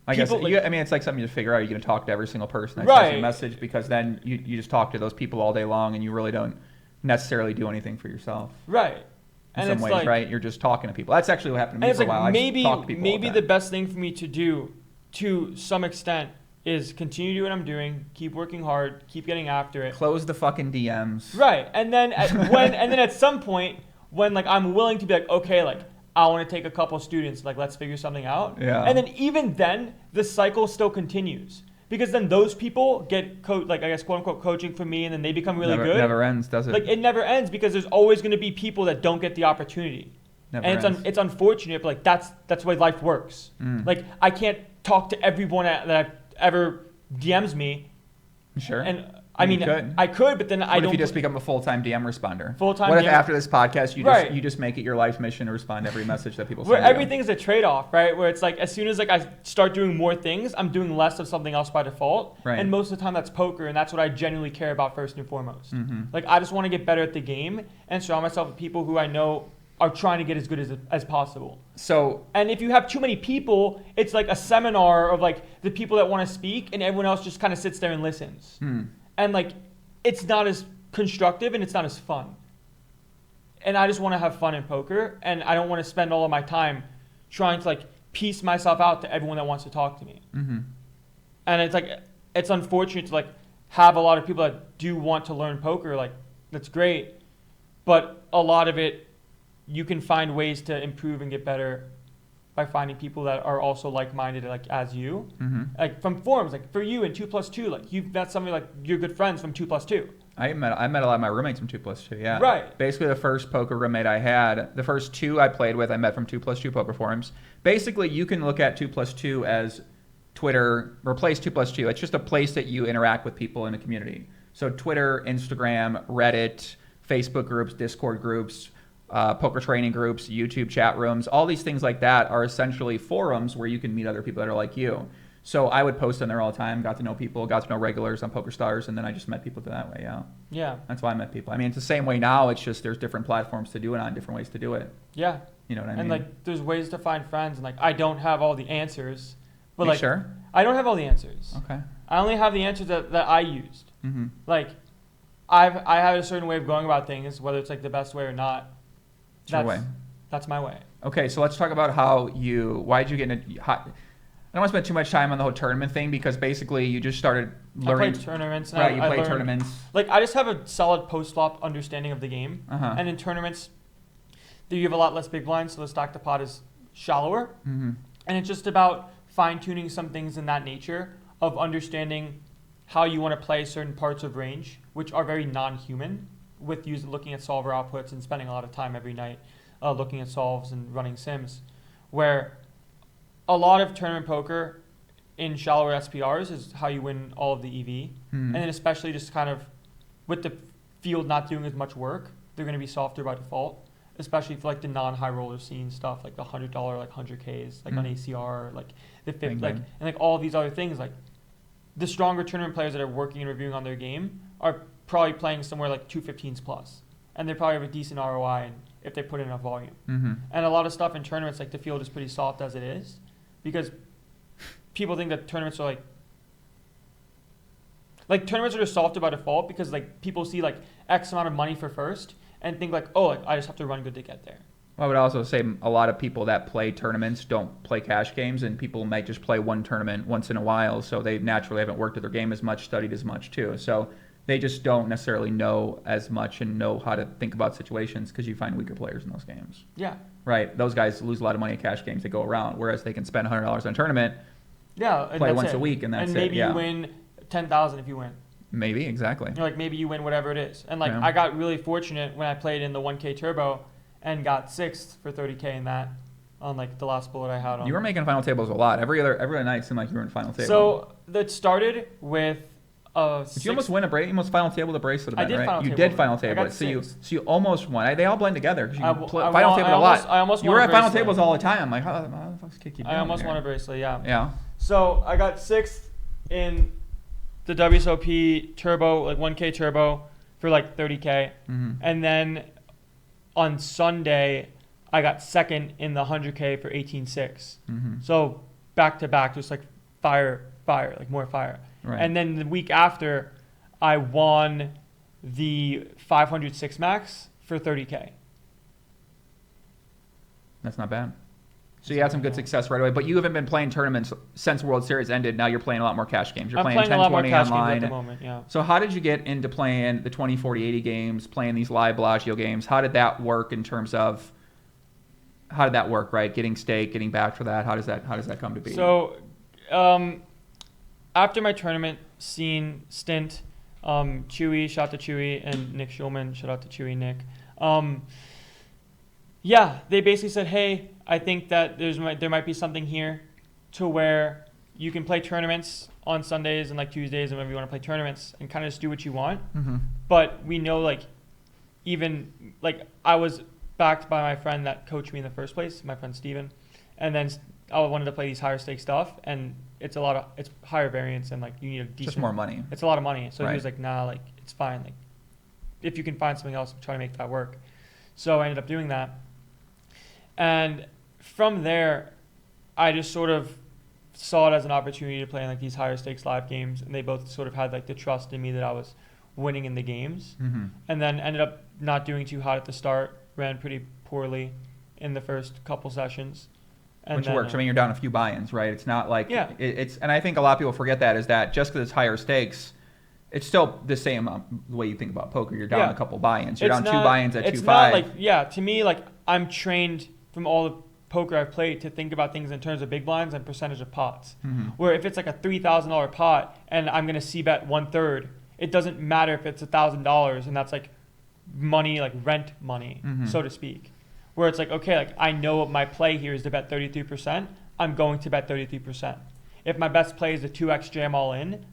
I guess it's like something you just figure out. You're gonna talk to every single person that sends you a message because then you just talk to those people all day long and you really don't necessarily do anything for yourself. Right. In some ways, right? You're just talking to people. That's actually what happened to me for a while. Maybe the best thing for me to do, to some extent, is continue to do what I'm doing, keep working hard, keep getting after it. Close the fucking DMs. Right, and then at some point when like I'm willing to be like, okay, like I want to take a couple students, like let's figure something out. Yeah. And then even then, the cycle still continues because then those people get quote unquote coaching from me, and then they become really good. It never ends, does it? Like it never ends because there's always going to be people that don't get the opportunity. It's unfortunate, but like that's the way life works. Like I can't talk to everyone that ever DMs me. Sure. And I could, but then I don't. What if you just become a full-time DM responder? Full-time. What if after this podcast you just make it your life mission to respond to every message that people send? Where everything is a trade-off, right? Where it's like as soon as like I start doing more things, I'm doing less of something else by default. Right. And most of the time that's poker, and that's what I genuinely care about first and foremost. Like I just want to get better at the game and surround myself with people who I know are trying to get as good as possible. So, and if you have too many people, it's like a seminar of like the people that want to speak, and everyone else just kind of sits there and listens. And like, it's not as constructive and it's not as fun. And I just want to have fun in poker, and I don't want to spend all of my time trying to like piece myself out to everyone that wants to talk to me. And it's like, it's unfortunate to like have a lot of people that do want to learn poker. Like that's great, but a lot of it, you can find ways to improve and get better by finding people that are also like-minded, like as you, like from forums, like for you and 2+2, like you've met somebody like you're good friends from 2+2. I met a lot of my roommates from 2+2. Yeah. Right. Basically, the first poker roommate I had, the first two I played with, I met from 2+2 poker forums. Basically, you can look at 2+2 as Twitter. Replace 2+2. It's just a place that you interact with people in a community. So Twitter, Instagram, Reddit, Facebook groups, Discord groups. Poker training groups, YouTube chat rooms, all these things like that are essentially forums where you can meet other people that are like you. So I would post on there all the time, got to know people, got to know regulars on PokerStars, and then I just met people that way, Yeah. That's why I met people. I mean, it's the same way now, it's just there's different platforms to do it on, different ways to do it. Yeah. You know what I mean? And like there's ways to find friends, and like I don't have all the answers. But like sure? I don't have all the answers. Okay. I only have the answers that I used. Like I have a certain way of going about things, whether it's like the best way or not. That's my way. Okay, so let's talk about why'd you get into I don't want to spend too much time on the whole tournament thing because basically you just started learning. I played tournaments. Right, you played tournaments. Like I just have a solid post-flop understanding of the game. And in tournaments, you have a lot less big blinds, so the stack to pot is shallower. And it's just about fine-tuning some things in that nature of understanding how you want to play certain parts of range, which are very non-human, with looking at solver outputs and spending a lot of time every night looking at solves and running sims, where a lot of tournament poker in shallower SPRs is how you win all of the EV. And then especially just kind of with the field not doing as much work, they're going to be softer by default, especially for like the non-high roller scene stuff, like the $100, like 100Ks, like on ACR, like the 50, like, and like all of these other things. Like the stronger tournament players that are working and reviewing on their game are probably playing somewhere like 215s plus, and they probably have a decent ROI if they put in enough volume. And a lot of stuff in tournaments, like the field is pretty soft as it is, because people think that tournaments are like tournaments are just softer by default because like people see like X amount of money for first and think like, oh, like I just have to run good to get there. I would also say a lot of people that play tournaments don't play cash games, and people might just play one tournament once in a while, so they naturally haven't worked at their game as much, studied as much too. So They just don't necessarily know as much and know how to think about situations because you find weaker players in those games. Yeah. Right. Those guys lose a lot of money in cash games that go around, whereas they can spend $100 on a tournament, play once a week, and that's it. And maybe you win 10,000 if you win. Maybe, exactly. Like maybe you win whatever it is. And like Yeah. I got really fortunate when I played in the 1K Turbo and got 6th for 30K in that on like the last bullet I had on. You were making final tables a lot. Every other night it seemed like you were in final table. So that started with did you almost win a brace? You almost final table the bracelet event, I did right? final You table did it. final I table got it. So you 6th. almost won. They all blend together because you final table a lot. lot. I almost you won were a at final bracelet. tables all the time. I'm like, how the fuck's Kid keep doing I almost here? won a bracelet, yeah. Yeah. So I got 6th in the WSOP Turbo, like 1K Turbo for like 30K. Mm-hmm. And then on Sunday, I got 2nd in the 100K for 18.6. Mm-hmm. So back to back, just like fire, like more fire. Right. And then the week after, I won the 506 max for 30K. That's not bad. So you had some good success right away, but you haven't been playing tournaments since World Series ended. Now you're playing a lot more cash games. You're I'm playing playing 10, a lot more 20 cash online. games at the moment, yeah. So how did you get into playing the 20, 40, 80 games, playing these live Bellagio games? How did that work in terms of, how did that work, right? Getting stake, getting back for that. How does that come to be? So after my tournament scene stint, Chewy, shout out to Chewy, and Nick Schulman, shout out to Chewy, Nick. Yeah, they basically said, hey, I think that there might be something here to where you can play tournaments on Sundays and like Tuesdays and whenever you want to play tournaments and kind of just do what you want. Mm-hmm. But we know like even like I was backed by my friend that coached me in the first place, my friend Steven. And then I wanted to play these higher stake stuff and it's higher variance and like you need a decent. Just more money. It's a lot of money. So Right. he was like, nah, like it's fine. Like if you can find something else, try to make that work. So I ended up doing that. And from there, I just sort of saw it as an opportunity to play in like these higher stakes live games, and they both sort of had like the trust in me that I was winning in the games. Mm-hmm. And then ended up not doing too hot at the start, ran pretty poorly in the first couple sessions. And Which then, works. I mean, you're down a few buy-ins, right? It's not like it's, and I think a lot of people forget that is that just because it's higher stakes, it's still the same the way you think about poker. You're down a couple buy-ins. You're down 2 buy-ins at 2.5. It's not like to me like I'm trained from all the poker I've played to think about things in terms of big blinds and percentage of pots. Mm-hmm. Where if it's like a $3,000 pot and I'm gonna c-bet 1/3, it doesn't matter if it's $1,000 and that's like money, like rent money, Mm-hmm. so to speak. Where it's like, okay, like I know what my play here is to bet 33%, I'm going to bet 33%. If my best play is a 2x jam all in,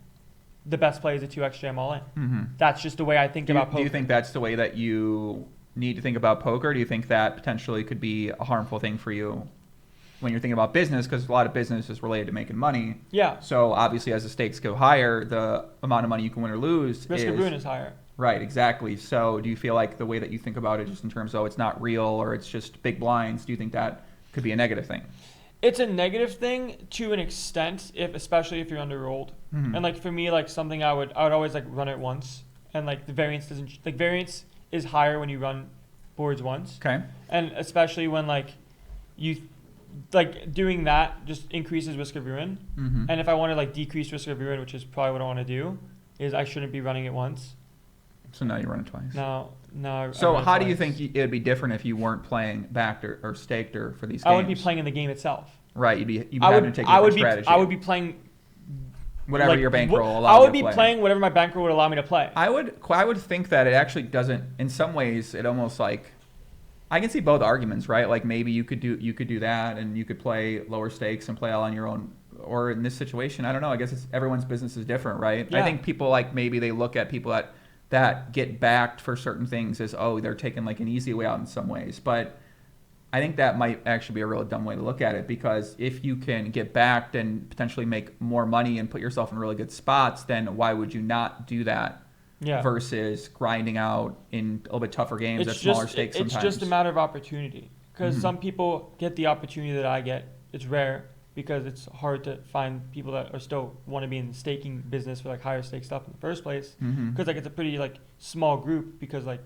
the best play is a 2x jam all in. Mm-hmm. That's just the way I think about poker. Do you think that's the way that you need to think about poker? Do you think that potentially could be a harmful thing for you when you're thinking about business? Because a lot of business is related to making money. Yeah. So obviously as the stakes go higher, the amount of money you can win or lose Risk of ruin is higher. Right, exactly. So do you feel like the way that you think about it just in terms of it's not real or it's just big blinds, do you think that could be a negative thing? It's a negative thing to an extent, especially if you're underrolled. Mm-hmm. And like for me, like something I would always like run it once, and like the variance variance is higher when you run boards once. Okay. And especially when like you like doing that just increases risk of ruin. Mm-hmm. And if I want to like decrease risk of ruin, which is probably what I want to do, is I shouldn't be running it once. So now you run it twice. No. So I how do you twice. think it would be different if you weren't playing backed or staked or for these games? I would be playing in the game itself. Right, you'd be having to take a different strategy. I would be playing whatever like, your bankroll allows I would you to be play. playing whatever my bankroll would allow me to play. I would think that it actually doesn't. In some ways, it almost like I can see both arguments, right? Like maybe you could do that, and you could play lower stakes and play all on your own. Or in this situation, I don't know. I guess everyone's business is different, right? Yeah. I think people like maybe they look at people that get backed for certain things as they're taking like an easy way out in some ways, but I think that might actually be a real dumb way to look at it, because if you can get backed and potentially make more money and put yourself in really good spots, then why would you not do that? Yeah. Versus grinding out in a little bit tougher games at smaller stakes sometimes. It's just a matter of opportunity, because Mm-hmm. some people get the opportunity that I get. It's rare because it's hard to find people that are still want to be in the staking business for like higher stake stuff in the first place. Mm-hmm. Because like it's a pretty like small group, because like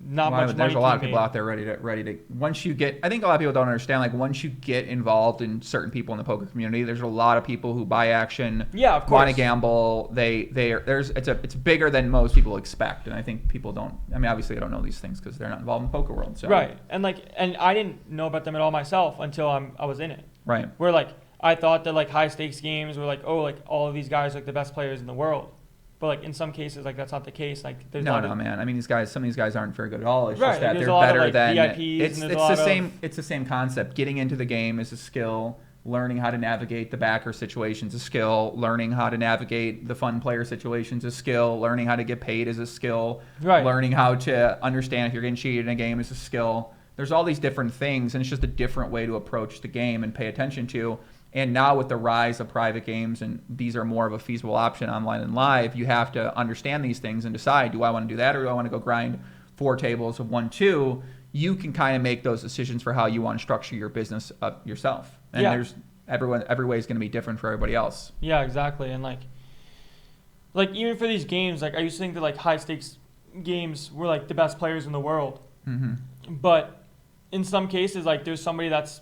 not much money. There's a lot of people out there ready to. Once you get, I think a lot of people don't understand. Like once you get involved in certain people in the poker community, there's a lot of people who buy action. Yeah, of course. Want to gamble. It's bigger than most people expect, and I think people don't. I mean, obviously, they don't know these things because they're not involved in the poker world. So. Right, and I didn't know about them at all myself until I was in it. Right. Where like I thought that like high stakes games were like, oh, like all of these guys are like the best players in the world. But like in some cases, like that's not the case. Like there's no, man. I mean, some of these guys aren't very good at all. It's just that there's they're a lot better of, like, than VIPs. It's the same concept. Getting into the game is a skill. Learning how to navigate the backer situations is a skill. Learning how to navigate the fun player situations is a skill. Learning how to get paid is a skill. Right. Learning how to understand if you're getting cheated in a game is a skill. There's all these different things, and it's just a different way to approach the game and pay attention to. And now with the rise of private games, and these are more of a feasible option online and live, you have to understand these things and decide, do I want to do that or do I want to go grind 4 tables of 1-2? You can kind of make those decisions for how you want to structure your business yourself. And there's every way is going to be different for everybody else. Yeah, exactly. And like even for these games, like I used to think that like high stakes games were like the best players in the world. Mm-hmm. But in some cases, like there's somebody that's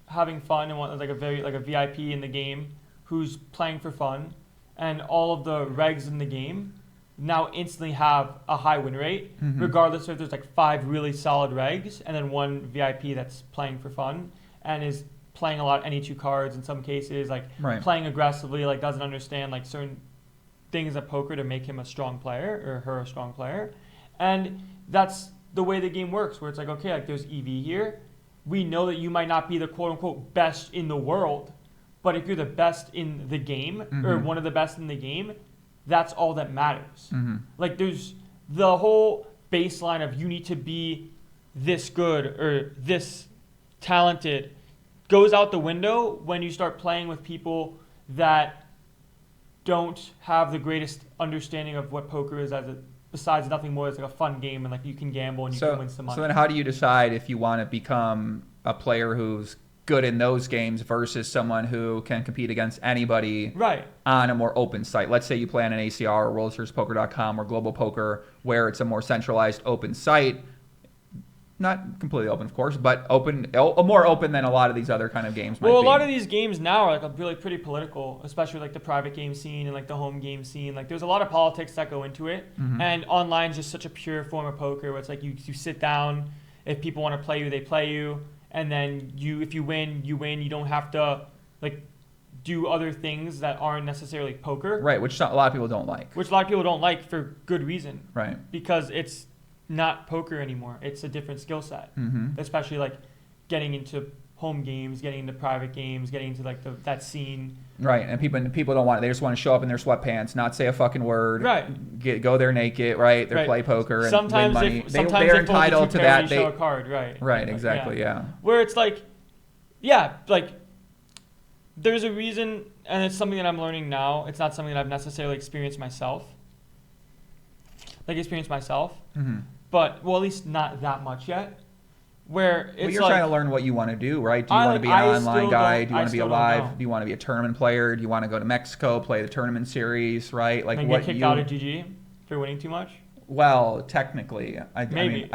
having fun and want like a VIP in the game who's playing for fun, and all of the regs in the game now instantly have a high win rate, regardless if there's like 5 really solid regs and then 1 VIP that's playing for fun and is playing a lot of any 2 cards in some cases, like playing aggressively, like doesn't understand like certain things of poker to make him a strong player or her a strong player. And that's the way the game works, where it's like, okay, like there's EV here. We know that you might not be the quote-unquote best in the world, but if you're the best in the game or one of the best in the game, that's all that matters. Like there's the whole baseline of you need to be this good or this talented goes out the window when you start playing with people that don't have the greatest understanding of what poker is besides nothing more. It's like a fun game and like you can gamble and you can win some money. So then how do you decide if you want to become a player who's good in those games versus someone who can compete against anybody on a more open site? Let's say you play on an ACR or WorldSeriesPoker.com or Global Poker, where it's a more centralized open site. Not completely open, of course, but more open than a lot of these other kind of games might be. Well, a lot of these games now are like really pretty political, especially like the private game scene and like the home game scene. Like there's a lot of politics that go into it, and online is just such a pure form of poker where it's like you sit down. If people want to play you, they play you, and then if you win, you win. You don't have to like do other things that aren't necessarily poker. Right, which a lot of people don't like. Which a lot of people don't like for good reason. Right. Because it's not poker anymore. It's a different skill set, especially like getting into home games, getting into private games, getting into like that scene. Right, and people don't want it. They just want to show up in their sweatpants, not say a fucking word. Right. Go there naked. Right. They play poker and sometimes win money. They're entitled to that. They show a card. Right. Right. Exactly. Yeah. Where it's like, like there's a reason, and it's something that I'm learning now. It's not something that I've necessarily experienced myself. But at least not that much yet. Where it's you're trying to learn what you want to do, right? Do you want to be an online guy? Do you want to be a live? Do you want to be a tournament player? Do you want to go to Mexico, play the tournament series, right? Like and what get kicked out of GG for winning too much? Well, technically, I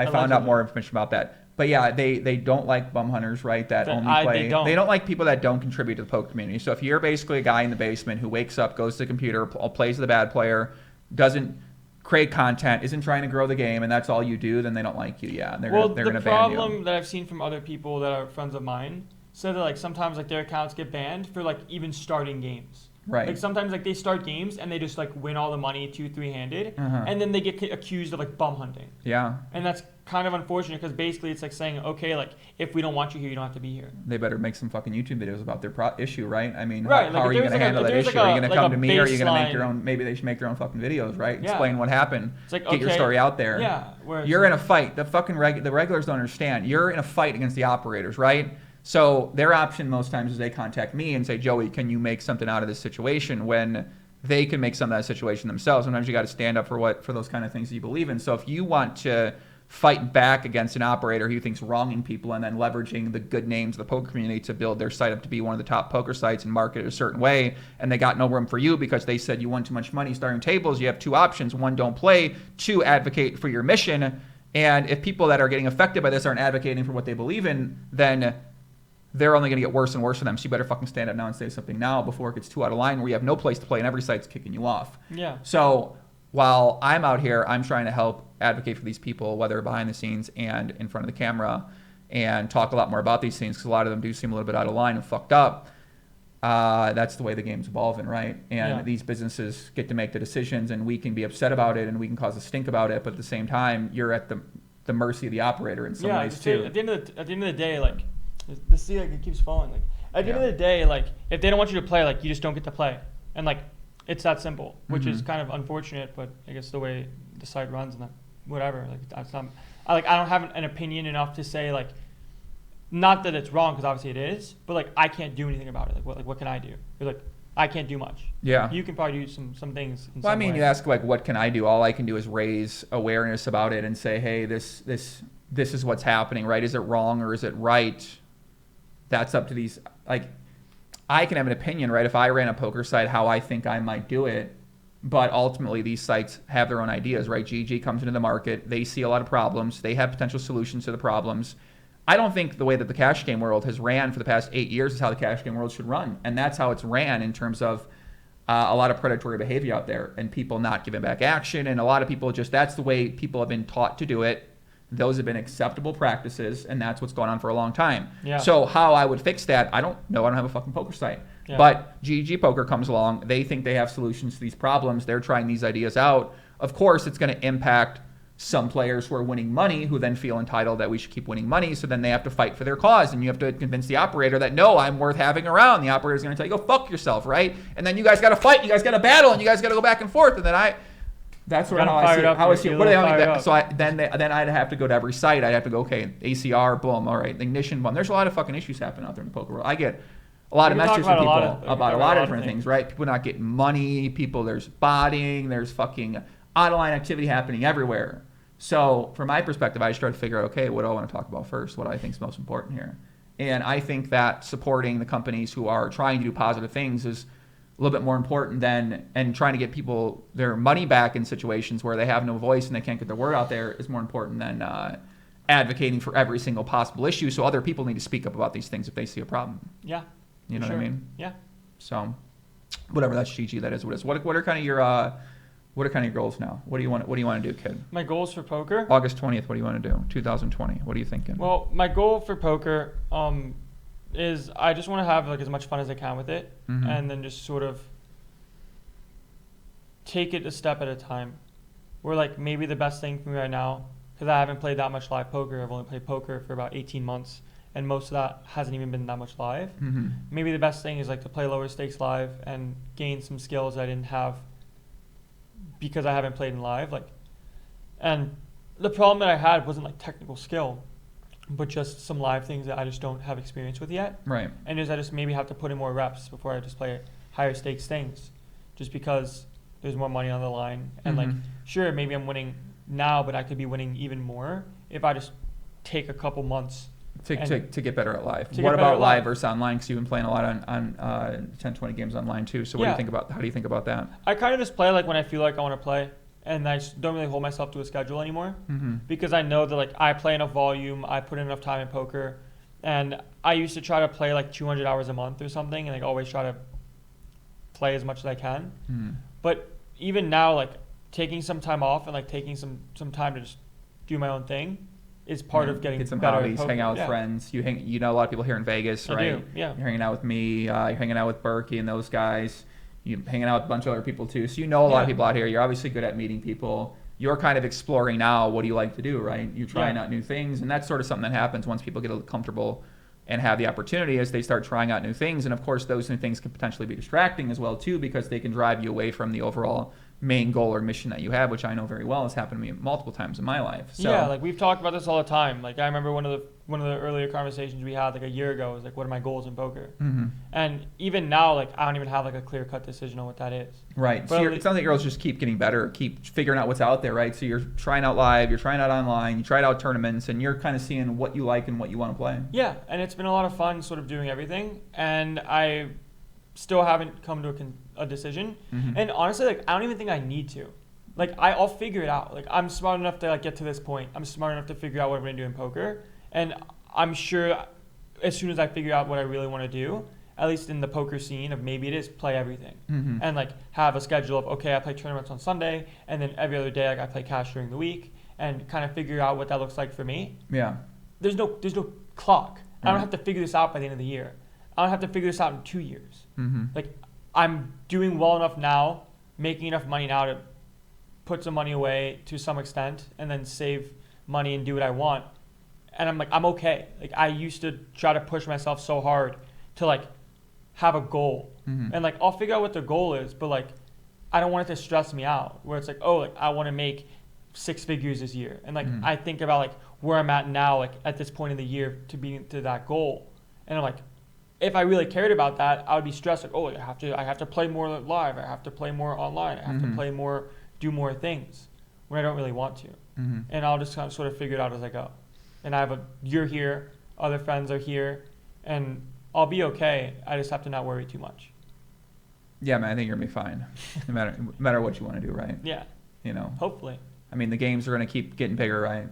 found out more information about that. But yeah, they don't like bum hunters, right? That only play. They don't like people that don't contribute to the poker community. So if you're basically a guy in the basement who wakes up, goes to the computer, plays the bad player, doesn't create content, isn't trying to grow the game, and that's all you do, then they don't like you. Yeah, they're gonna ban you. The problem that I've seen from other people that are friends of mine said that like sometimes like their accounts get banned for like even starting games. Right. Like sometimes like they start games and they just like win all the money 2-3 handed, and then they get accused of like bum hunting. Yeah. And that's kind of unfortunate because basically it's like saying, okay, like if we don't want you here, you don't have to be here. They better make some fucking YouTube videos about their issue, right? I mean, right. how are you going to handle that issue? Are you going to come to me, or are you going to make your own? Maybe they should make their own fucking videos, right? Yeah. Explain what happened. It's like, get your story out there. Yeah. You're in a fight. The fucking the regulars don't understand. You're in a fight against the operators, right? So their option most times is they contact me and say, Joey, can you make something out of this situation, when they can make something out of the situation themselves. Sometimes you got to stand up for those kind of things that you believe in. So if you want to fight back against an operator who thinks wronging people and then leveraging the good names of the poker community to build their site up to be one of the top poker sites and market it a certain way, and they got no room for you because they said you won too much money starting tables, you have 2 options. 1, don't play. 2, advocate for your mission. And if people that are getting affected by this aren't advocating for what they believe in, then they're only going to get worse and worse for them. So you better fucking stand up now and say something now before it gets too out of line where you have no place to play and every site's kicking you off. Yeah. So while I'm out here, I'm trying to help advocate for these people, whether behind the scenes and in front of the camera, and talk a lot more about these things because a lot of them do seem a little bit out of line and fucked up. That's the way the game's evolving, right? And these businesses get to make the decisions, and we can be upset about it and we can cause a stink about it, but at the same time, you're at the mercy of the operator in some ways too. At the end of the day, like, see, like, it keeps falling. Like, at the end of the day, like, if they don't want you to play, like, you just don't get to play, and like, it's that simple, which is kind of unfortunate, but I guess the way the site runs and that, whatever, like, that's not. I don't have an opinion enough to say, like, not that it's wrong because obviously it is, but like, I can't do anything about it. What can I do? Like, I can't do much. Yeah. You can probably do some things. Well, I mean, you ask, like, what can I do? All I can do is raise awareness about it and say, hey, this is what's happening, right? Is it wrong or is it right? That's up to these, like, I can have an opinion, right? If I ran a poker site, how I think I might do it, but ultimately these sites have their own ideas, right? GG comes into the market, they see a lot of problems, they have potential solutions to the problems. I don't think the way that the cash game world has ran for the past 8 years is how the cash game world should run, and that's how it's ran in terms of a lot of predatory behavior out there and people not giving back action, and a lot of people just, that's the way people have been taught to do it. Those have been acceptable practices, and that's what's gone on for a long time. Yeah. So how I would fix that, I don't know. I don't have a fucking poker site. Yeah. But GG Poker comes along. They think they have solutions to these problems. They're trying these ideas out. Of course, it's going to impact some players who are winning money who then feel entitled that we should keep winning money. So then they have to fight for their cause. And you have to convince the operator that, no, I'm worth having around. The operator's going to tell you, go fuck yourself, right? And then you guys got to fight. You guys got to battle. And you guys got to go back and forth. And then that's sort of how I see it. What do they like? So then I'd have to go to every site. I'd have to go, okay, ACR, boom, all right, ignition, boom. There's a lot of fucking issues happening out there in the poker world. I get a lot of messages from people about a lot of different things, right? People not getting money, there's botting, there's fucking online activity happening everywhere. So from my perspective, I just try to figure out, okay, what do I want to talk about first? What do I think is most important here? And I think that supporting the companies who are trying to do positive things is a little bit more important than, and trying to get people their money back in situations where they have no voice and they can't get their word out there is more important than advocating for every single possible issue. So other people need to speak up about these things if they see a problem. Yeah. You know what I mean? Yeah. So whatever, that's GG, that is what it is. What are kind of your goals now? What do you want to do, kid? My goals for poker? August 20th, what do you want to do? 2020, what are you thinking? Well, my goal for poker is I just want to have like as much fun as I can with it, and then just sort of take it a step at a time. Where like maybe the best thing for me right now, because I haven't played that much live poker, I've only played poker for about 18 months, and most of that hasn't even been that much live. Maybe the best thing is like to play lower stakes live and gain some skills I didn't have because I haven't played in live. And the problem that I had wasn't like technical skill, but just some live things that I just don't have experience with yet. Right. And I just maybe have to put in more reps before I just play higher stakes things, just because there's more money on the line. And like, sure, maybe I'm winning now, but I could be winning even more if I just take a couple months to get better at live. What about live versus online? Because you've been playing a lot on 10, 20 games online too. So what do you think about? How do you think about that? I kind of just play like when I feel like I want to play. And I just don't really hold myself to a schedule anymore, because I know that like I play enough volume, I put in enough time in poker, and I used to try to play like 200 hours a month or something, and like always try to play as much as I can. But even now, like taking some time off and like taking some time to just do my own thing is part of getting get some better hobbies, hang out with friends. You know a lot of people here in Vegas, right? I do, yeah. You're hanging out with me, you're hanging out with Berkey and those guys. You're hanging out with a bunch of other people too. So you know a lot of people out here. You're obviously good at meeting people. You're kind of exploring now, what do you like to do, right? You're trying out new things, and that's sort of something that happens once people get a little comfortable and have the opportunity as they start trying out new things. And of course, those new things can potentially be distracting as well too, because they can drive you away from the overall main goal or mission that you have, which I know very well has happened to me multiple times in my life. So, yeah, like we've talked about this all the time. Like I remember one of the earlier conversations we had like a year ago was like, what are my goals in poker? And even now, like I don't even have like a clear cut decision on what that is. Right. So it sounds like girls just keep getting better, keep figuring out what's out there, right? So you're trying out live, you're trying out online, you tried out tournaments, and you're kind of seeing what you like and what you want to play. Yeah, and it's been a lot of fun sort of doing everything, and I still haven't come to a decision. And honestly, like I don't even think I need to. like I'll figure it out. Like I'm smart enough to like get to this point. I'm smart enough to figure out what I'm gonna do in poker, and I'm sure as soon as I figure out what I really want to do, at least in the poker scene, of maybe it is play everything and like have a schedule of okay, I play tournaments on Sunday, and then every other day like I play cash during the week, and kind of figure out what that looks like for me. Yeah. There's no clock. I don't have to figure this out by the end of the year. I don't have to figure this out in 2 years. Like I'm doing well enough now, making enough money now to put some money away to some extent, and then save money and do what I want. And I'm like, I'm okay. Like I used to try to push myself so hard to like have a goal, and like I'll figure out what the goal is, but like I don't want it to stress me out. Where it's like, oh, like I want to make 6 figures this year, and like I think about like where I'm at now, like at this point in the year to be to that goal, and I'm like, if I really cared about that, I would be stressed. Like, oh, I have to play more live. I have to play more online. I have to play more, do more things, when I don't really want to. And I'll just kind of sort of figure it out as I go. And I have you're here, other friends are here, and I'll be okay. I just have to not worry too much. Yeah, man, I think you're gonna be fine, no matter what you want to do, right? Yeah. You know. Hopefully. I mean, the games are gonna keep getting bigger, right?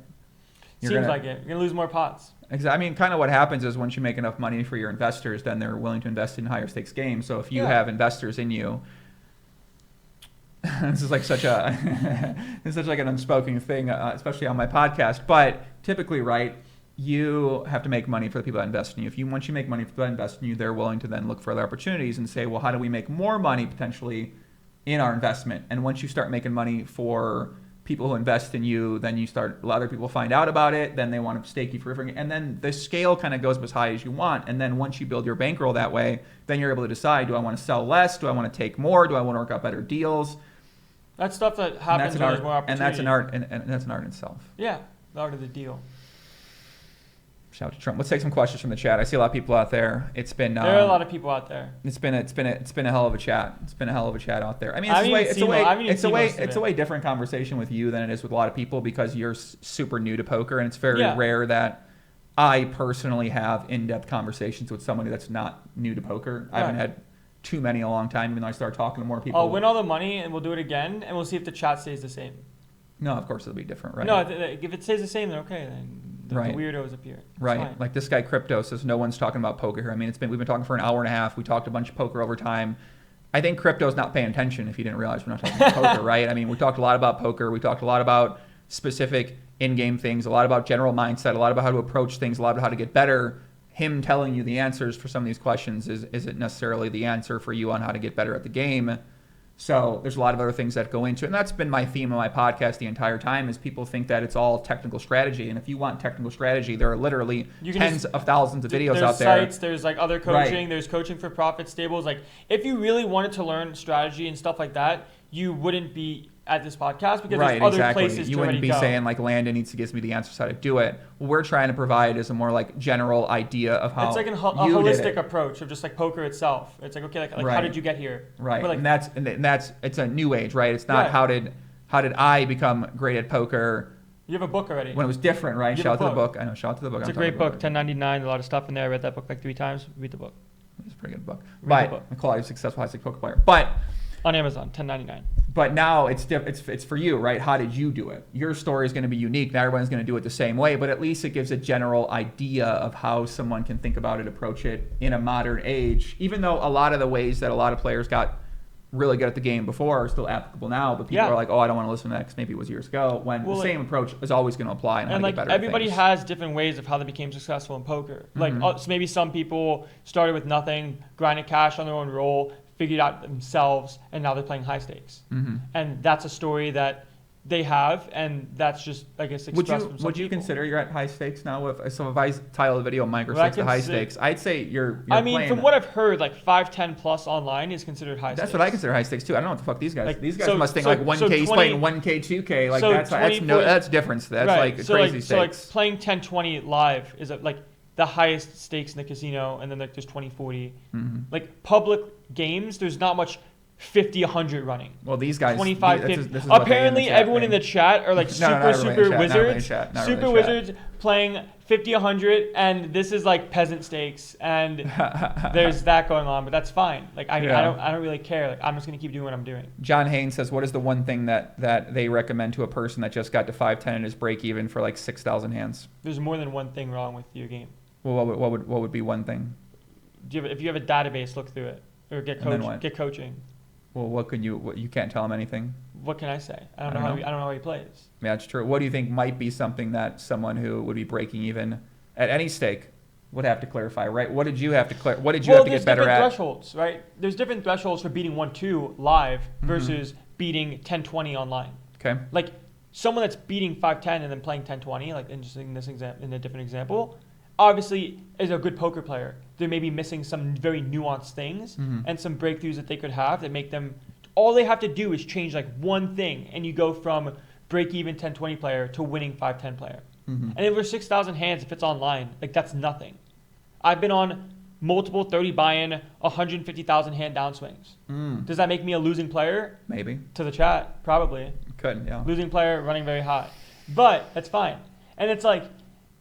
Seems like it. You're gonna lose more pots. Exactly. I mean, kind of what happens is once you make enough money for your investors, then they're willing to invest in higher stakes games. So if you have investors in you, this is like such a this is such like an unspoken thing, especially on my podcast. But typically, right, you have to make money for the people that invest in you. Once you make money for the people that invest in you, they're willing to then look for other opportunities and say, well, how do we make more money potentially in our investment? And once you start making money for people who invest in you, then a lot of other people find out about it, then they want to stake you for everything, and then the scale kind of goes as high as you want. And then once you build your bankroll that way, then you're able to decide, do I want to sell less? Do I want to take more? Do I want to work out better deals? That's stuff that happens when there's more opportunity. And that's an art, and that's an art in itself. Yeah, the art of the deal. Shout out to Trump. Let's take some questions from the chat. I see a lot of people out there. There are a lot of people out there. It's been a hell of a chat. It's been a hell of a chat out there. I mean, it's a way different conversation with you than it is with a lot of people, because you're super new to poker, and it's very rare that I personally have in-depth conversations with somebody that's not new to poker. I haven't had too many in a long time, even though I started talking to more people. I'll win all the money, and we'll do it again, and we'll see if the chat stays the same. No, of course it'll be different, right? No, if it stays the same, then okay, then the weirdos appear. Right. Like this guy Crypto says, no one's talking about poker here. I mean, we've been talking for an hour and a half. We talked a bunch of poker over time. I think Crypto's not paying attention if you didn't realize we're not talking about poker, right? I mean, we talked a lot about poker. We talked a lot about specific in-game things, a lot about general mindset, a lot about how to approach things, a lot about how to get better. Him telling you the answers for some of these questions isn't necessarily the answer for you on how to get better at the game. So there's a lot of other things that go into it. And that's been my theme of my podcast the entire time, is people think that it's all technical strategy. And if you want technical strategy, there are literally tens of thousands of videos out there. There's sites, there's like other coaching, there's coaching for profit stables. Like if you really wanted to learn strategy and stuff like that, you wouldn't be at this podcast, because there's other places you to wouldn't be go. Saying like Landon needs to give me the answers how to do it. What we're trying to provide is a more like general idea of how it's like a holistic approach of just like poker itself. It's like, okay, like how did you get here? Right. Like, and that's it's a new age, right? It's not how did I become great at poker. You have a book already. When it was different, right? Shout out to the book. I know, shout out to the book. It's a great book, $10.99, a lot of stuff in there. I read that book like 3 times. Read the book. It's a pretty good book. The quality of successful high-stakes poker player. But on Amazon, $10.99. But now it's for you, right? How did you do it? Your story is going to be unique. Not everyone's going to do it the same way, but at least it gives a general idea of how someone can think about it, approach it in a modern age. Even though a lot of the ways that a lot of players got really good at the game before are still applicable now, but people are like, oh, I don't want to listen to that because maybe it was years ago. When the same approach is always going to apply and how to get better. Everybody has different ways of how they became successful in poker. Like so maybe some people started with nothing, grinded cash on their own roll, figured out themselves, and now they're playing high stakes. And that's a story that they have, and that's just, I guess, expressed from some Would you consider you're at high stakes now? If I title the video Micro Stakes to high stakes, I'd say you're I mean, from what I've heard, like 5-10 plus online is considered high stakes. That's what I consider high stakes too. I don't know what the fuck these guys. These guys must think like 1K, he's playing 1K, 2K. Like that's difference. That's like crazy stakes. So like playing 10-20 live is like the highest stakes in the casino, and then like there's 20-40. Like public games, there's not much 50, 100 running. Well, these guys, 25, this 50. is what Apparently, everyone in the chat are like super wizards. Super wizards playing 50, 100, and this is like peasant stakes, and there's that going on, but that's fine. Like I don't really care. Like I'm just gonna keep doing what I'm doing. John Haynes says, what is the one thing that they recommend to a person that just got to 510 and is break even for like 6,000 hands? There's more than one thing wrong with your game. Well, what would be one thing? If you have a database, look through it or get coaching. Well, you can't tell him anything. What can I say? I don't know how he plays. Yeah, that's true. What do you think might be something that someone who would be breaking even at any stake would have to clarify, right? What did you have to What did you have to get better at? There's different thresholds, right? There's different thresholds for beating 1-2 live versus beating 10-20 online. Okay. Like someone that's beating 5-10 and then playing 10-20, like in a different example, obviously is a good poker player. They may be missing some very nuanced things and some breakthroughs that they could have that make them. All they have to do is change like one thing, and you go from break-even 10-20 player to winning 5-10 player. And if there's 6,000 hands, if it's online, like that's nothing. I've been on multiple 30 buy-in, 150,000 hand downswings. Does that make me a losing player? Maybe. To the chat, probably. Could, yeah. Losing player, running very high. But that's fine. And it's like,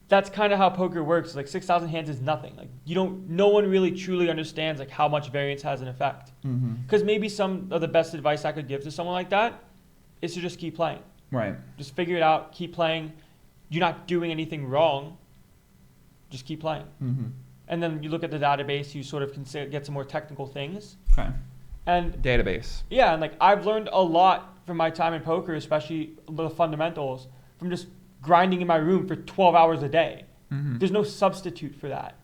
that's kind of how poker works. Like 6,000 hands is nothing. Like no one really truly understands like how much variance has an effect. Because maybe some of the best advice I could give to someone like that is to just keep playing. Right. Just figure it out. Keep playing. You're not doing anything wrong. Just keep playing. And then you look at the database. You sort of get some more technical things. Okay. And database. Yeah, and like I've learned a lot from my time in poker, especially the fundamentals, from just grinding in my room for 12 hours a day. There's no substitute for that.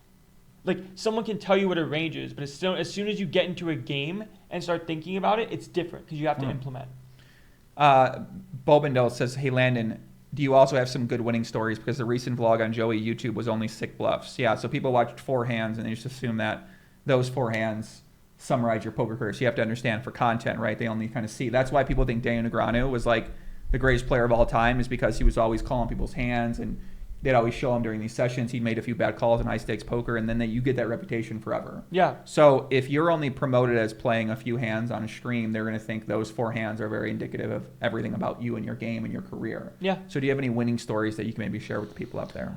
Like someone can tell you what a range is, but it's still, as soon as you get into a game and start thinking about it, it's different because you have to implement. Bobendel says, hey Landon, do you also have some good winning stories? Because the recent vlog on Joey YouTube was only sick bluffs. Yeah, so people watched 4 hands and they just assume that those 4 hands summarize your poker career. So you have to understand for content, right? They only kind of see. That's why people think Daniel Negreanu was like the greatest player of all time, is because he was always calling people's hands and they'd always show him during these sessions. He'd made a few bad calls in high stakes poker, and then you get that reputation forever. Yeah. So if you're only promoted as playing a few hands on a stream, they're going to think those 4 hands are very indicative of everything about you and your game and your career. Yeah. So do you have any winning stories that you can maybe share with the people out there?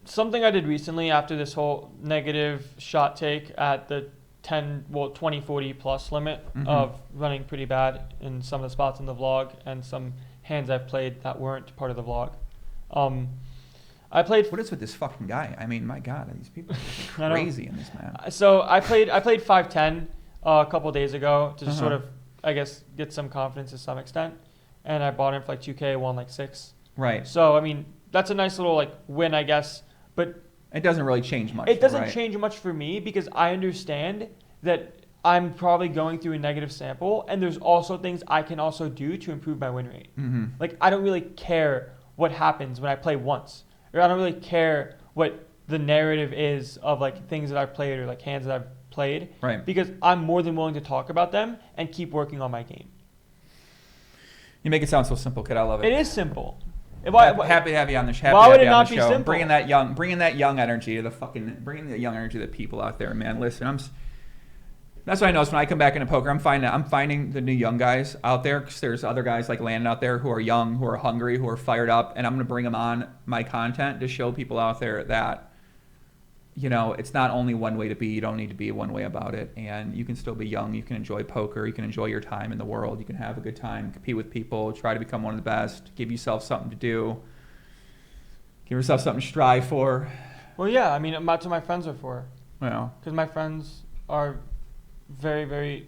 Something I did recently after this whole negative shot take at the 20, 40 plus limit of running pretty bad in some of the spots in the vlog and some hands I've played that weren't part of the vlog. I played. What is with this fucking guy? I mean, my God, these people are crazy in this, man. So I played 5-10 a couple days ago to just sort of, I guess, get some confidence to some extent, and I bought him for like 2K, won like 6. Right. So I mean, that's a nice little like win, I guess, but it doesn't really change much. It doesn't change much for me because I understand that I'm probably going through a negative sample, and there's also things I can also do to improve my win rate. Like I don't really care what happens when I play once. Or I don't really care what the narrative is of like things that I've played or like hands that I've played. Right. Because I'm more than willing to talk about them and keep working on my game. You make it sound so simple, kid. I love it. It is simple. Happy to have you on the show. Why would it not be simple? Bringing that young energy to bringing the young energy to the people out there, man. Listen, that's what I notice when I come back into poker. I'm finding the new young guys out there, because there's other guys like Landon out there who are young, who are hungry, who are fired up, and I'm going to bring them on my content to show people out there that, you know, it's not only one way to be. You don't need to be one way about it, and you can still be young. You can enjoy poker. You can enjoy your time in the world. You can have a good time, compete with people, try to become one of the best, give yourself something to do, give yourself something to strive for. Well, yeah, I mean, that's what my friends are for. Yeah. Because my friends are very, very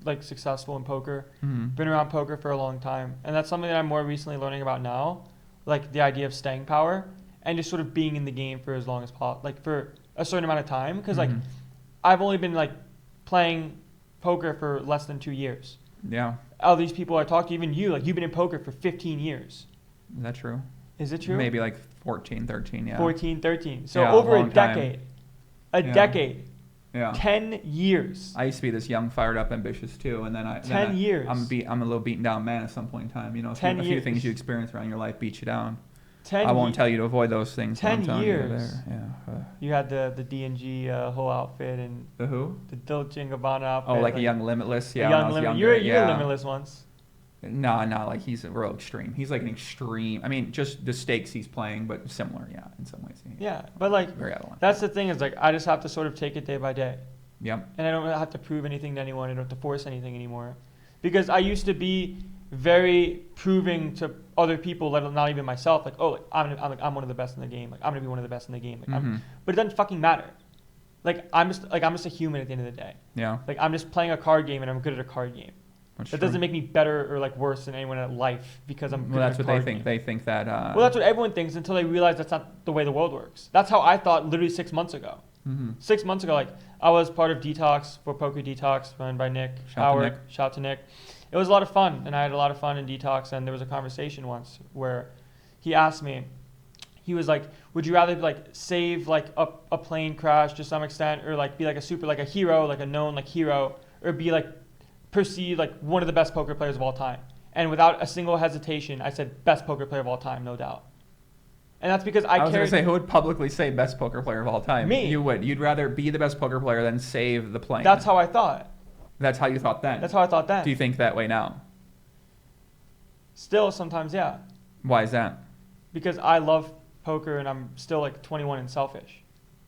like successful in poker, been around poker for a long time, and that's something that I'm more recently learning about now, like the idea of staying power and just sort of being in the game for as long as possible, like for a certain amount of time, because like I've only been like playing poker for less than 2 years. Yeah. All these people I talked to, even you, like you've been in poker for 15 years. Is that true? Is it true? Maybe like 14, 13, yeah. 14, 13. So yeah, over a decade. A decade. Yeah. 10 years. I used to be this young, fired up, ambitious too, and then 10 years. I'm a little beaten down man at some point in time. You know, a few things you experience around your life beat you down. 10 I won't tell you to avoid those things. 10 years. Yeah. You had the D&G whole outfit and the who? The Dolce & Gabbana outfit. Oh, like a young Limitless. Yeah, young Limitless. You were Limitless once. No, like he's a real extreme. He's like an extreme. I mean, just the stakes he's playing, but similar, yeah, in some ways. Yeah, but like very out of line. That's the thing is like I just have to sort of take it day by day. Yep. And I don't have to prove anything to anyone. I don't have to force anything anymore, because I used to be very proving to other people, not even myself, like, oh, I'm one of the best in the game. Like I'm gonna be one of the best in the game. Like, but it doesn't fucking matter. Like I'm just a human at the end of the day. Yeah. Like I'm just playing a card game and I'm good at a card game. That doesn't make me better or like worse than anyone at life because I'm good at a card game. Well, that's what they think. They think that. Well, that's what everyone thinks until they realize that's not the way the world works. That's how I thought literally 6 months ago. 6 months ago, like I was part of Detox for Poker Detox, run by Nick Howard. Shout to Nick. It was a lot of fun, and I had a lot of fun in Detox. And there was a conversation once where he asked me, he was like, "Would you rather like save like a plane crash to some extent, or like be like a hero, like a known like hero, or be like perceived like one of the best poker players of all time?" And without a single hesitation, I said best poker player of all time, no doubt. And that's because I was going to say, who would publicly say best poker player of all time? Me. You would. You'd rather be the best poker player than save the plane. That's how I thought. That's how you thought then? That's how I thought then. Do you think that way now? Still, sometimes, yeah. Why is that? Because I love poker and I'm still like 21 and selfish.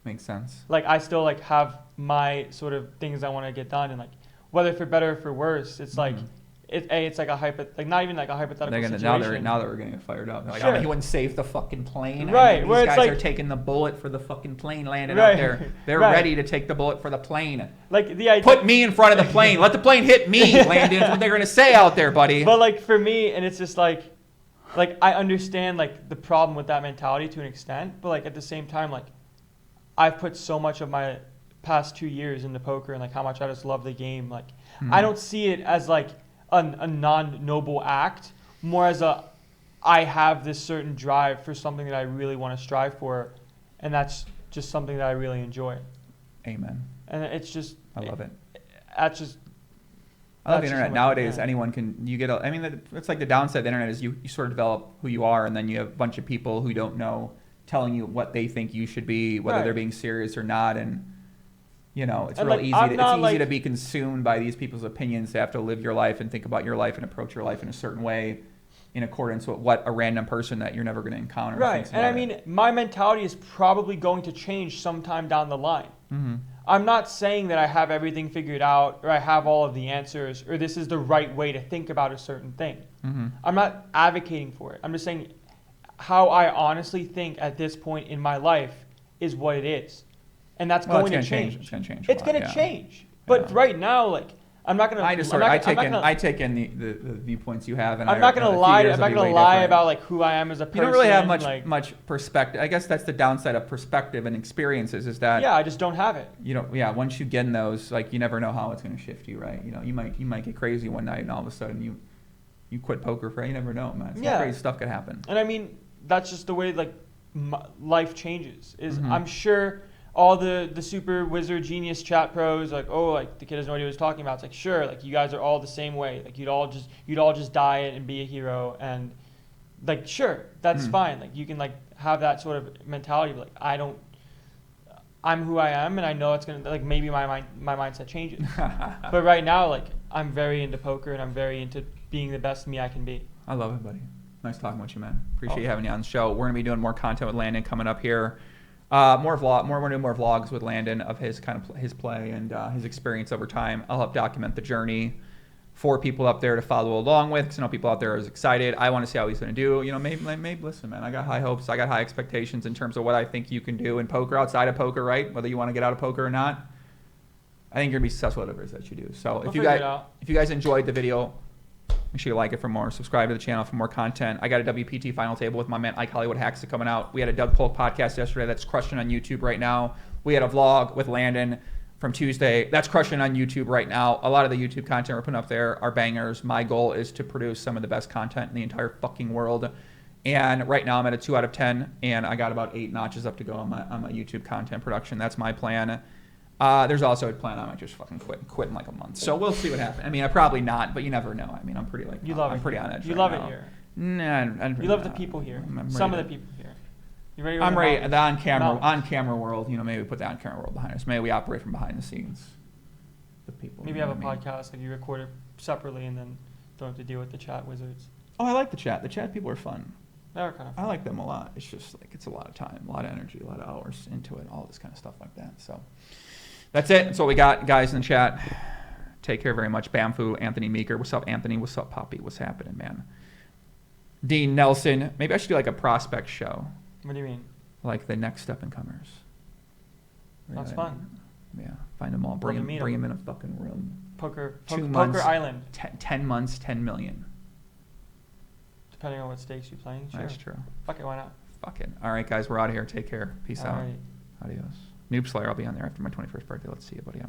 Makes sense. Like I still like have my sort of things I want to get done, and like whether for better or for worse, it's like it's like not even like a hypothetical situation. Now that we're getting fired up. Like, sure. He wouldn't save the fucking plane. Right. These guys are taking the bullet for the fucking plane landing out there. They're ready to take the bullet for the plane. Like the idea. Put me in front of the plane. Let the plane hit me, Landon. That's what they're gonna say out there, buddy. But like for me, and it's just like I understand like the problem with that mentality to an extent, but like at the same time, like I've put so much of my past 2 years into poker and like how much I just love the game. Like I don't see it as like a non-noble act, more as I have this certain drive for something that I really want to strive for, and that's just something that I really enjoy. Amen. And it's just I love it. That's just I love the internet. Nowadays, anyone can, it's like the downside of the internet is you sort of develop who you are, and then you have a bunch of people who don't know telling you what they think you should be, whether they're being serious or not, and it's real easy. It's easy to be consumed by these people's opinions. To have to live your life and think about your life and approach your life in a certain way, in accordance with what a random person that you're never going to encounter. Right, and I mean, my mentality is probably going to change sometime down the line. I'm not saying that I have everything figured out, or I have all of the answers, or this is the right way to think about a certain thing. I'm not advocating for it. I'm just saying how I honestly think at this point in my life is what it is. And that's going to change. It's going to change. It's going to change. But right now, like, I'm not going to. I take in the viewpoints you have, and I'm not going to lie. I'm not going to lie about like who I am as a person. You don't really have much perspective. I guess that's the downside of perspective and experiences is that. Yeah, I just don't have it. Once you get in those, like, you never know how it's going to shift you, right? You might get crazy one night, and all of a sudden you quit poker for. You never know, man. Crazy stuff could happen. And I mean, that's just the way like life changes. I'm sure. All the super wizard genius chat pros like, oh, like the kid doesn't know what he was talking about. It's like, sure, like you guys are all the same way. Like you'd all just diet and be a hero, and like sure, that's fine. Like you can like have that sort of mentality, but like I'm who I am, and I know it's gonna like maybe my mindset changes. But right now, like I'm very into poker and I'm very into being the best me I can be. I love it, buddy. Nice talking with you, man. Appreciate you having you on the show. We're gonna be doing more content with Landon coming up here. We're doing more vlogs with Landon of his his play and his experience over time. I'll help document the journey for people up there to follow along with, because I know people out there are excited. I want to see how he's going to do. Maybe listen, man. I got high hopes. I got high expectations in terms of what I think you can do in poker, outside of poker, right? Whether you want to get out of poker or not. I think you're going to be successful at whatever it is that you do. So if you guys enjoyed the video, make sure you like it for more. Subscribe to the channel for more content. I got a WPT final table with my man Ike Hollywood Haxton coming out. We had a Doug Polk podcast yesterday that's crushing on YouTube right now. We had a vlog with Landon from Tuesday that's crushing on YouTube right now. A lot of the YouTube content we're putting up there are bangers. My goal is to produce some of the best content in the entire fucking world. And right now I'm at a 2 out of 10, and I got about 8 notches up to go on my YouTube content production. That's my plan. There's also a plan I might just fucking quit in like a month. So we'll see what happens. I mean, I probably not, but you never know. I mean, I'm pretty I'm pretty on edge. You love it here. Nah, you love the people here. Some of the people here. You ready? I'm ready. The on-camera world. Maybe we put the on-camera world behind us. Maybe we operate from behind the scenes. The people. Maybe have a podcast, like you record it separately and then don't have to deal with the chat wizards. Oh, I like the chat. The chat people are fun. They're kind of fun. I like them a lot. It's just like it's a lot of time, a lot of energy, a lot of hours into it, all this kind of stuff like that. So that's it. That's what we got, guys, in the chat. Take care very much. Bamfu, Anthony Meeker. What's up, Anthony? What's up, Poppy? What's happening, man? Dean Nelson. Maybe I should do like a prospect show. What do you mean? Like the next step and comers. That's fun. Yeah, find them all. Bring them in a fucking room. Poker 2 months, Poker Island. 10 months, 10 million. Depending on what stakes you're playing. Sure. That's true. Fuck it, why not? Fuck it. All right, guys, we're out of here. Take care. Peace out. Right. Adios. Noob Slayer, I'll be on there after my 21st birthday. Let's see you, buddy.